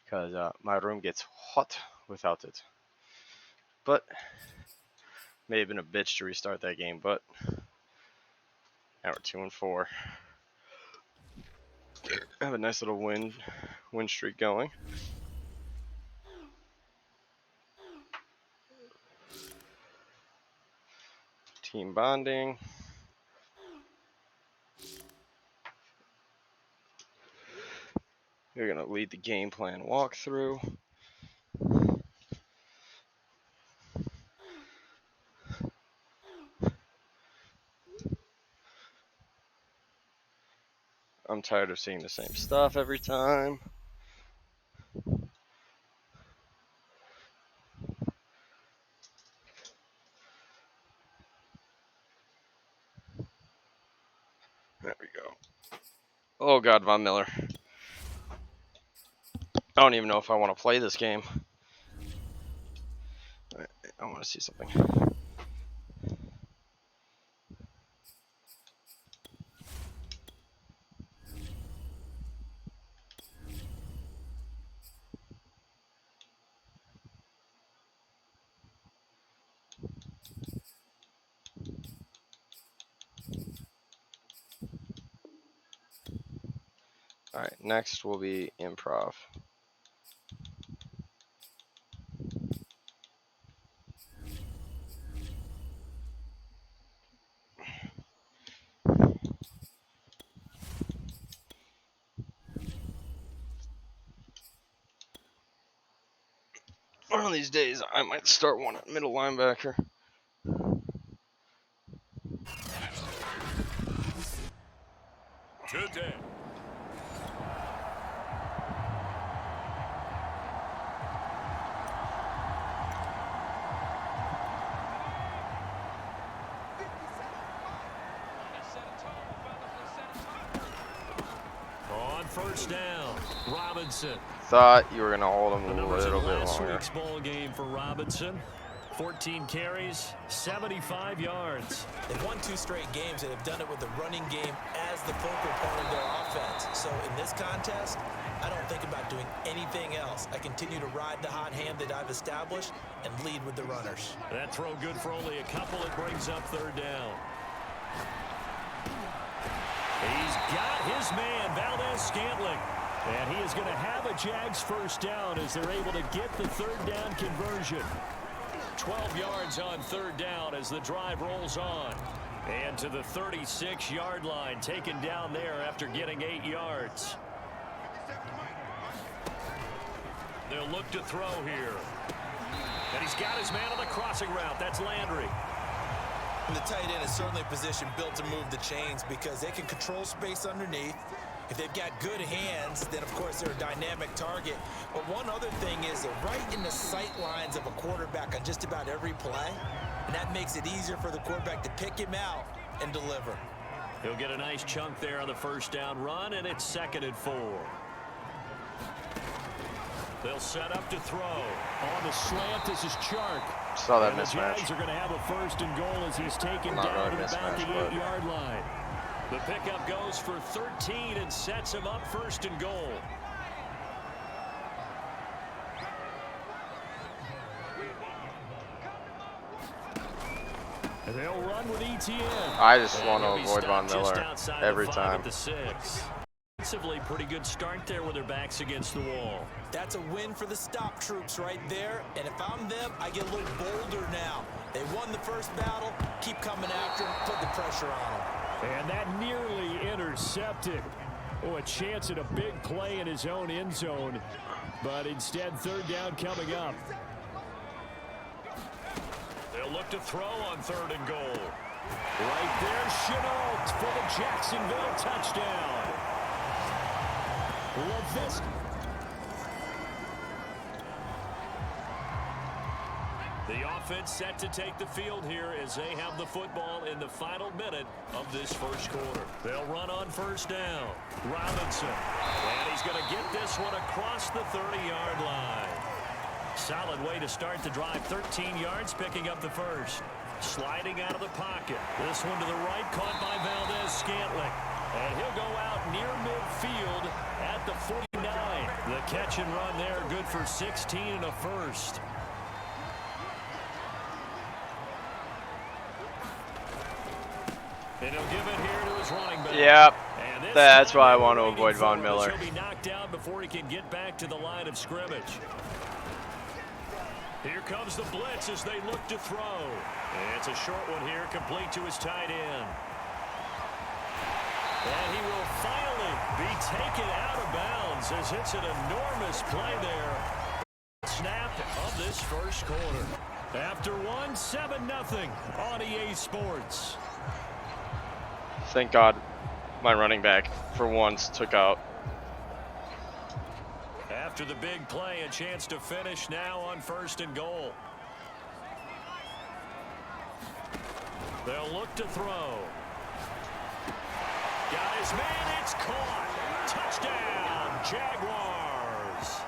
because my room gets hot without it. But may have been a bitch to restart that game. But now we're 2-4. I have a nice little win streak going. Team bonding. You're gonna lead the game plan walkthrough. I'm tired of seeing the same stuff every time. There we go. Oh God, Von Miller. I don't even know if I want to play this game. I want to see something. Alright, next will be improv. One of these days, I might start one at middle linebacker. Today. On first down, Robinson. Thought you were gonna hold him The a numbers in little bit last longer. week's ball game for Robinson. 14 carries, 75 yards. They've won 2 straight games and have done it with the running game as the focal point of their offense. So in this contest, I don't think about doing anything else. I continue to ride the hot hand that I've established and lead with the runners. That throw good for only a couple. It brings up third down. He's got his man, Valdez-Scantling. And he is going to have a Jags first down as they're able to get the third down conversion. 12 yards on third down as the drive rolls on. And to the 36-yard line, taken down there after getting 8 yards. They'll look to throw here. And he's got his man on the crossing route. That's Landry. And the tight end is certainly a position built to move the chains because they can control space underneath. If they've got good hands, then of course they're a dynamic target. But one other thing is they're right in the sight lines of a quarterback on just about every play. And that makes it easier for the quarterback to pick him out and deliver. He'll get a nice chunk there on the first down run, and it's 2nd and 4. They'll set up to throw. On the slant, this is Chark. Saw that And the mismatch. Jags are going to have a first and goal as he's taken Not down really at about the mismatch, but- 8-yard line. The pickup goes for 13 and sets him up 1st and goal. And they'll run with ETN. I just And want to he'll be avoid Von stopped just Miller outside every the 5 time. at the 6. Defensively, pretty good start there with their backs against the wall. That's a win for the stop troops right there. And if I'm them, I get a little bolder now. They won the first battle. Keep coming after them. Put the pressure on them. And that nearly intercepted. Oh, a chance at a big play in his own end zone. But instead, third down coming up. They'll look to throw on 3rd and goal. Right there, Chenault for the Jacksonville touchdown. LaVista. The offense set to take the field here as they have the football in the final minute of this first quarter. They'll run on first down. Robinson. And he's going to get this one across the 30-yard line. Solid way to start the drive. 13 yards, picking up the first. Sliding out of the pocket. This one to the right, caught by Valdez-Scantling. And he'll go out near midfield at the 49. The catch and run there, good for 16 and a first. And he'll give it here to his running back. Yep. That's why I want to avoid Von Miller. He'll be knocked down before he can get back to the line of scrimmage. Here comes the blitz as they look to throw. It's a short one here, complete to his tight end. And he will finally be taken out of bounds as it's an enormous play there. Snap of this first quarter. After one, 7-0 on EA Sports. Thank God my running back, for once, took out. After the big play, a chance to finish now on 1st and goal. They'll look to throw. Got his man, it's caught. Touchdown, Jaguars.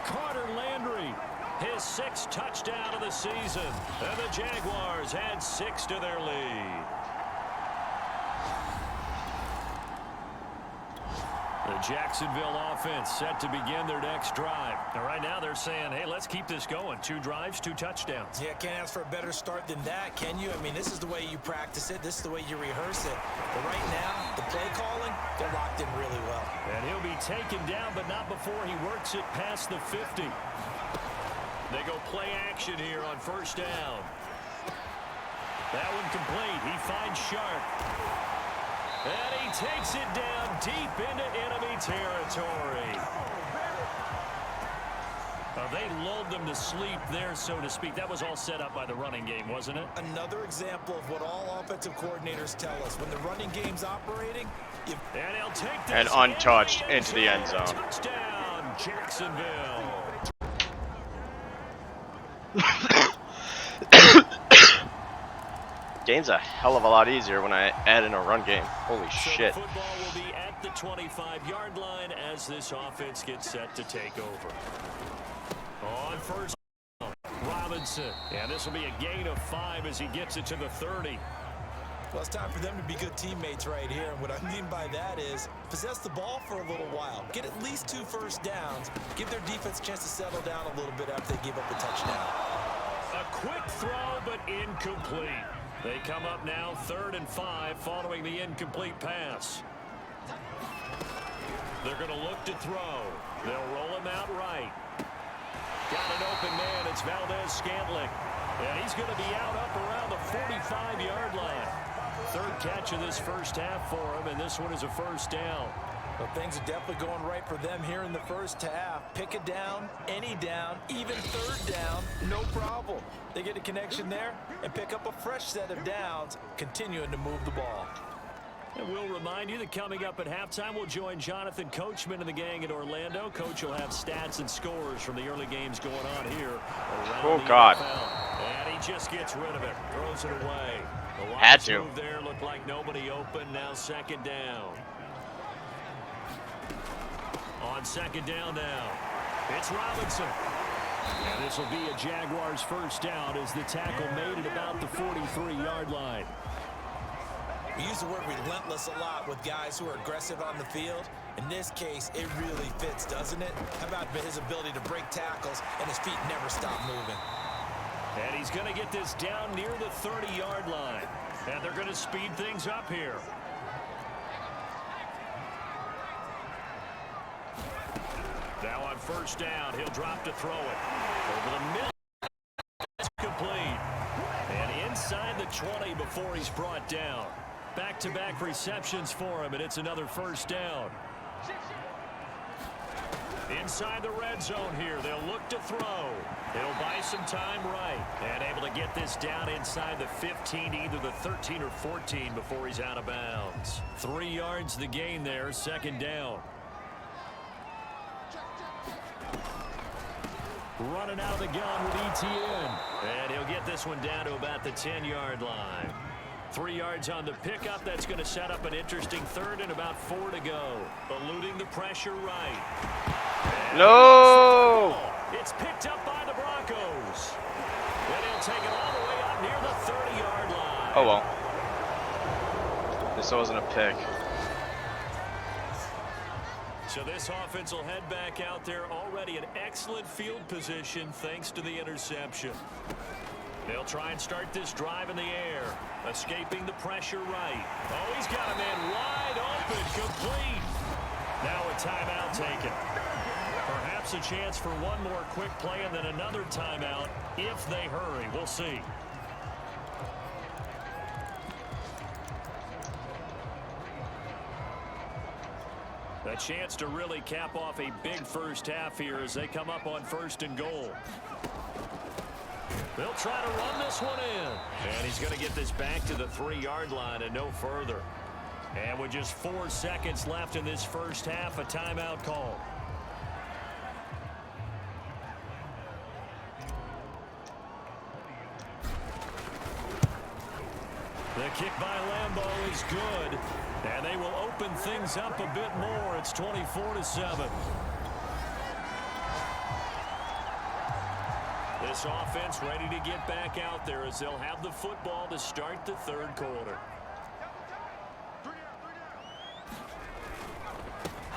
Carter Landry, his 6th touchdown of the season. And the Jaguars had 6 to their lead. The Jacksonville offense set to begin their next drive. And right now they're saying, hey, let's keep this going. 2 drives, 2 touchdowns. Yeah, can't ask for a better start than that, can you? I mean, this is the way you practice it. This is the way you rehearse it. But right now, the play calling, they're locked in really well. And he'll be taken down, but not before he works it past the 50. They go play action here on 1st down. That one complete. He finds Sharp. And he takes it down deep into enemy territory. They lulled them to sleep there, so to speak. That was all set up by the running game, wasn't it? Another example of what all offensive coordinators tell us. When the running game's operating, and he'll take this And untouched into the end zone. Touchdown, Jacksonville. Game's a hell of a lot easier when I add in a run game. Holy shit. So the football will be at the 25-yard line as this offense gets set to take over. On 1st down, Robinson. And this will be a gain of 5 as he gets it to the 30. well, it's time for them to be good teammates right here. And what I mean by that is possess the ball for a little while. Get at least 2 first downs. Give their defense a chance to settle down a little bit after they give up the touchdown. A quick throw, but incomplete. They come up now 3rd and 5 following the incomplete pass. They're going to look to throw. They'll roll him out right. Got an open man. It's Valdez-Scantling. And he's going to be out up around the 45-yard line. 3rd catch of this first half for him, and this one is a first down. Well, things are definitely going right for them here in the first half. Pick a down, any down, even 3rd down, no problem. They get a connection there and pick up a fresh set of downs, continuing to move the ball. And we'll remind you that coming up at halftime, we'll join Jonathan Coachman and the gang in Orlando. Coach will have stats and scores from the early games going on here around the God. NFL. And he just gets rid of it, throws it away. The Had to. move there looked like nobody open. Now 2nd down. On 2nd down now, it's Robinson. And this will be a Jaguars first down as the tackle made at about the 43-yard line. We use the word relentless a lot with guys who are aggressive on the field. In this case, it really fits, doesn't it? How about his ability to break tackles and his feet never stop moving? And he's going to get this down near the 30-yard line. And they're going to speed things up here. Now on 1st down, he'll drop to throw it. Over the middle. It's complete. And inside the 20 before he's brought down. Back-to-back receptions for him, and it's another first down. Inside the red zone here, they'll look to throw. He'll buy some time right. And able to get this down inside the 15, either the 13 or 14 before he's out of bounds. 3 yards the gain there, 2nd down. Running out of the gun with ETN. And he'll get this one down to about the 10-yard line. 3 yards on the pickup. That's going to set up an interesting 3rd and about 4 to go. Eluding the pressure right. And No! it's picked up by the Broncos. And he'll take it all the way out near the 30-yard line. Oh well. This wasn't a pick. So this offense will head back out there, already in excellent field position thanks to the interception. They'll try and start this drive in the air, escaping the pressure right. Oh, he's got a man wide open, complete. Now a timeout taken. Perhaps a chance for one more quick play and then another timeout if they hurry. We'll see. A chance to really cap off a big first half here as they come up on 1st and goal. They'll try to run this one in. And he's going to get this back to the 3-yard line and no further. And with just 4 seconds left in this first half, a timeout call. The kick by Lambeau is good. And they will open things up a bit more. It's 24-7. This offense ready to get back out there as they'll have the football to start the 3rd quarter.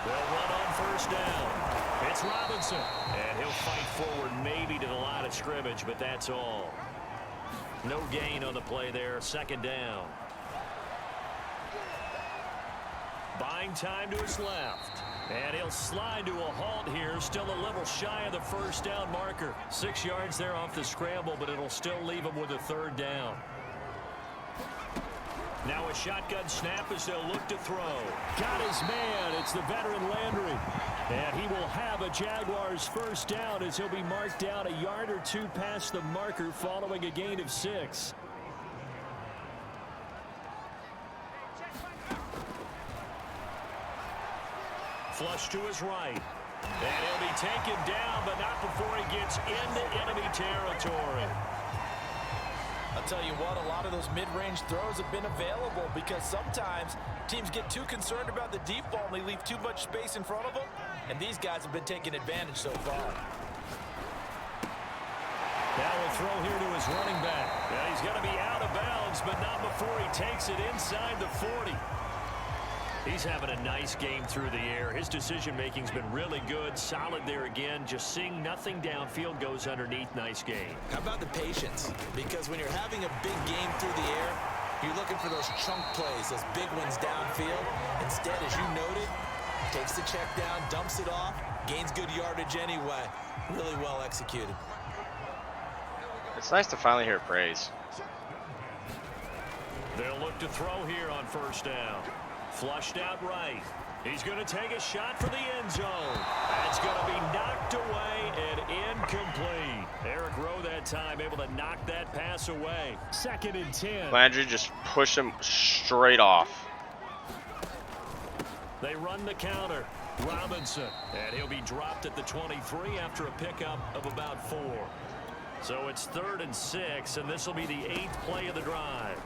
They'll run on 1st down. It's Robinson. And he'll fight forward maybe to the line of scrimmage, but that's all. No gain on the play there. 2nd down. Buying time to his left. And he'll slide to a halt here. Still a little shy of the 1st down marker. 6 yards there off the scramble, but it'll still leave him with a 3rd down. Now a shotgun snap as they'll look to throw. Got his man. It's the veteran Landry. And he will have a Jaguars 1st down as he'll be marked down a yard or 2 past the marker following a gain of 6. Flush to his right. And he'll be taken down, but not before he gets into enemy territory. I'll tell you what, a lot of those mid-range throws have been available because sometimes teams get too concerned about the deep ball and they leave too much space in front of them, and these guys have been taking advantage so far. Now a throw here to his running back. Yeah, he's going to be out of bounds, but not before he takes it inside the 40. He's having a nice game through the air. His decision-making's been really good. Solid there again. Just seeing nothing downfield, goes underneath. Nice game. How about the patience? Because when you're having a big game through the air, you're looking for those chunk plays, those big ones downfield. Instead, as you noted, takes the check down, dumps it off, gains good yardage anyway. Really well executed. It's nice to finally hear praise. They'll look to throw here on 1st down. Flushed out right. He's going to take a shot for the end zone. That's going to be knocked away and incomplete. Eric Rowe that time able to knock that pass away. 2nd and 10. Landry just pushed him straight off. They run the counter. Robinson. And he'll be dropped at the 23 after a pickup of about 4. So it's 3rd and 6, and this will be the 8th play of the drive.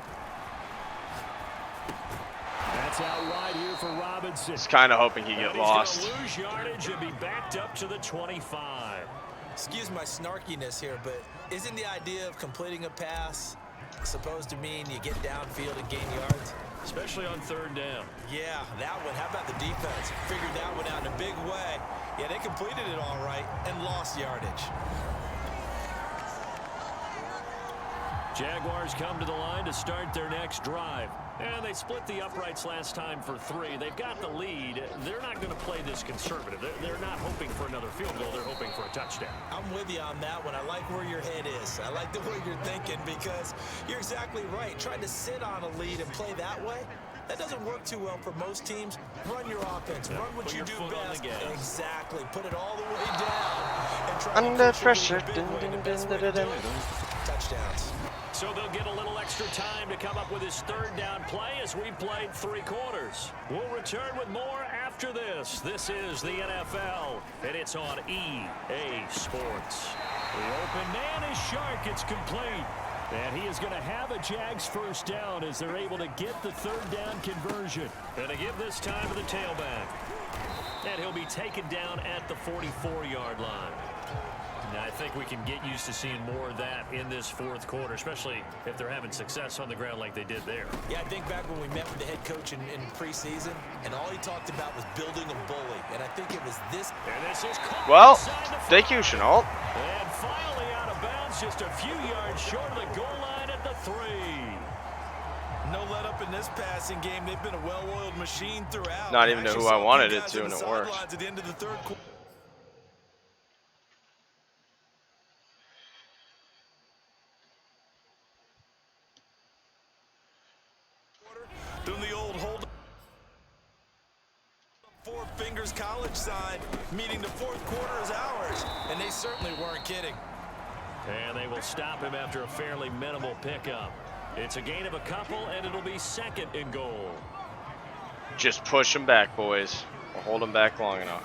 That's out wide here for Robinson. Just kind of hoping he get lost. He's going to lose yardage and be backed up to the 25. Excuse my snarkiness here, but isn't the idea of completing a pass supposed to mean you get downfield and gain yards? Especially on 3rd down. Yeah, that one. How about the defense? Figured that one out in a big way. Yeah, they completed it all right and lost yardage. Jaguars come to the line to start their next drive. And they split the uprights last time for 3. They've got the lead. They're not going to play this conservative. They're not hoping for another field goal. They're hoping for a touchdown. I'm with you on that one. I like where your head is. I like the way you're thinking because you're exactly right. Trying to sit on a lead and play that way, that doesn't work too well for most teams. Run your offense. Run what you do best. Exactly. Put it all the way down. And try Under pressure. Touchdowns. So they'll get a little extra time to come up with his 3rd down play as we've played 3 quarters. We'll return with more after this. This is the NFL, and it's on EA Sports. The open man is Shark. It's complete. And he is going to have a Jags 1st down as they're able to get the 3rd down conversion. And to give this time to the tailback. And he'll be taken down at the 44-yard line. I think we can get used to seeing more of that in this fourth quarter, especially if they're having success on the ground like they did there. Yeah, I think back when we met with the head coach in preseason, and all he talked about was building a bully. And I think it was this. And this is Well, thank you, Chenault. And finally out of bounds, just a few yards short of the goal line at the 3. No let up in this passing game. They've been a well-oiled machine throughout. Not even know who I wanted it to, and it worked. At the end of the third quarter. Doing the old hold. Four fingers college sign, meaning the fourth quarter is ours, and they certainly weren't kidding. And they will stop him after a fairly minimal pickup. It's a gain of a couple, and it'll be 2nd and goal. Just push them back, boys. We'll hold them back long enough.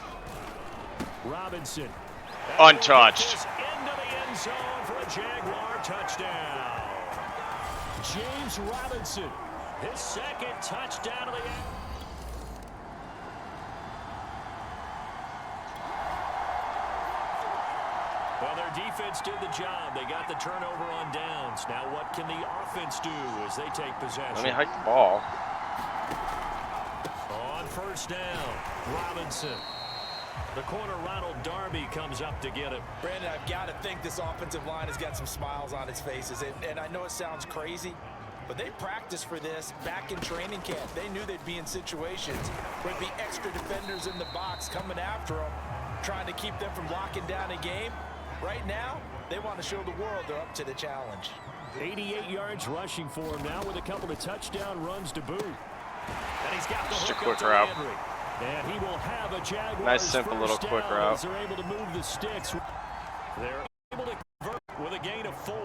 Robinson. Untouched. Into the end zone for a Jaguar touchdown. James Robinson. His 2nd touchdown of the game. Well, their defense did the job. They got the turnover on downs. Now what can the offense do as they take possession? Let me hike the ball. On first down, Robinson. The corner, Ronald Darby, comes up to get it. Brandon, I've got to think this offensive line has got some smiles on its faces. And I know it sounds crazy, but they practiced for this back in training camp. They knew they'd be in situations where there'd be extra defenders in the box coming after them, trying to keep them from locking down a game. Right now, they want to show the world they're up to the challenge. 88 yards rushing for him now with a couple of touchdown runs to boot. And he's got the Just a hook quick up to route. Landry. And he will have a Jaguars Nice, simple little first quick down route. as they're able to move the sticks. They're able to convert with a gain of 4.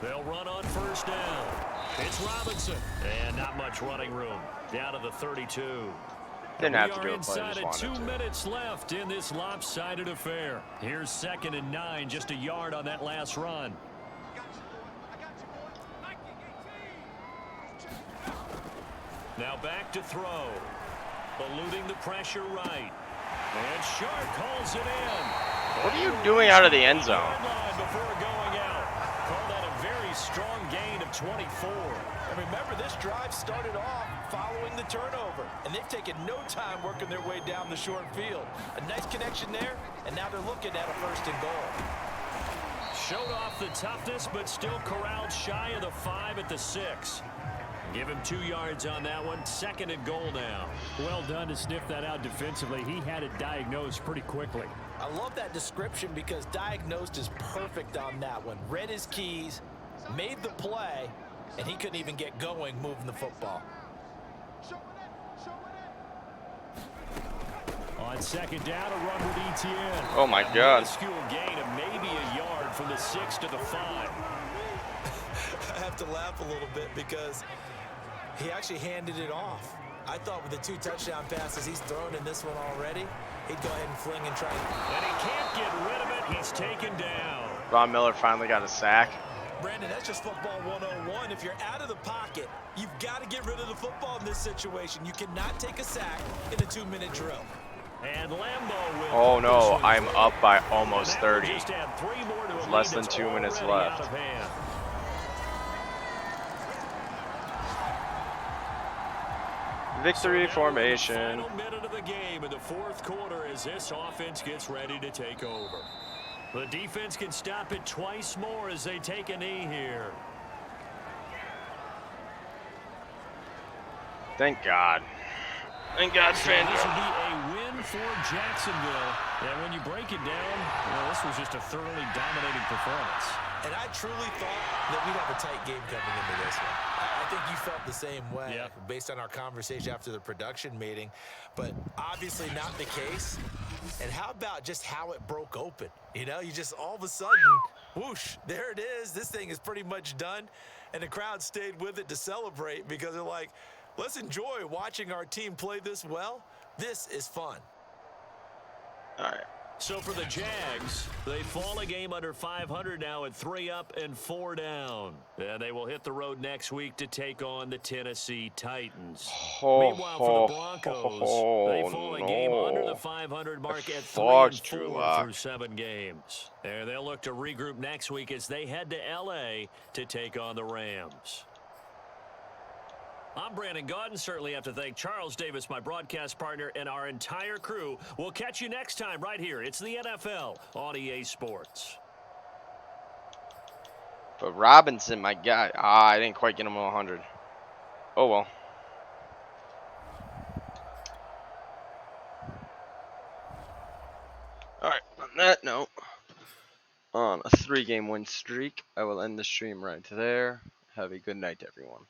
They'll run on first down. It's Robinson. And not much running room. Down to the 32. Didn't have to We do are a play, inside just of 2 wanted to. minutes left in this lopsided affair. Here's 2nd and 9, just a yard on that last run. Now back to throw. Eluding the pressure right. And Sharp calls it in. What are you doing out of the end zone? Before going out. Call that a very strong gain of 24. And remember, this drive started off following the turnover, and they've taken no time working their way down the short field. A nice connection there, and now they're looking at a 1st and goal. Showed off the toughness, but still corralled shy of the 5 at the 6. Give him 2 yards on that one. 2nd and goal now. Well done to sniff that out defensively. He had it diagnosed pretty quickly. I love that description because diagnosed is perfect on that one. Read his keys, made the play, and he couldn't even get going moving the football. On 2nd down, a run with ETN. Oh my God. Minuscule gain of maybe a yard from the 6 to the 5. I have to laugh a little bit because he actually handed it off. I thought with the 2 touchdown passes he's thrown in this one already, he'd go ahead and fling and try. And he can't get rid of it. He's taken down. Von Miller finally got a sack. Brandon, that's just football 101. If you're out of the pocket, you've got to get rid of the football in this situation. You cannot take a sack in a 2-minute drill. And Lambeau will. Oh no, I'm up by almost That will 30. just add 3 more to a lead Less than that's 2 minutes already out left. of hand. Victory So now formation. the final minute of the game in the fourth quarter as this offense gets ready to take over. The defense can stop it twice more as they take a knee here. Thank God. Thank God, So this will Fangio. be a win for Jacksonville. And when you break it down, well, this was just a thoroughly dominating performance. And I truly thought that we'd have a tight game coming into this one. I think you felt the same way based on our conversation after the production meeting, but obviously not the case. And how about just how it broke open? You know, you just all of a sudden, whoosh, there it is. This thing is pretty much done. And the crowd stayed with it to celebrate because they're like, let's enjoy watching our team play this well. This is fun. All right. So for the Jags, they fall a game under 500 now at 3 up and 4 down. And they will hit the road next week to take on the Tennessee Titans. Meanwhile, for the Broncos, they fall a game under the 500 mark at 3 and 4 through 7 games. And they'll look to regroup next week as they head to L.A. to take on the Rams. I'm Brandon Gaudin. Certainly have to thank Charles Davis, my broadcast partner, and our entire crew. We'll catch you next time right here. It's the NFL on EA Sports. But Robinson, my guy. I didn't quite get him 100. Oh, well. Alright, on that note, on a 3-game win streak, I will end the stream right there. Have a good night, everyone.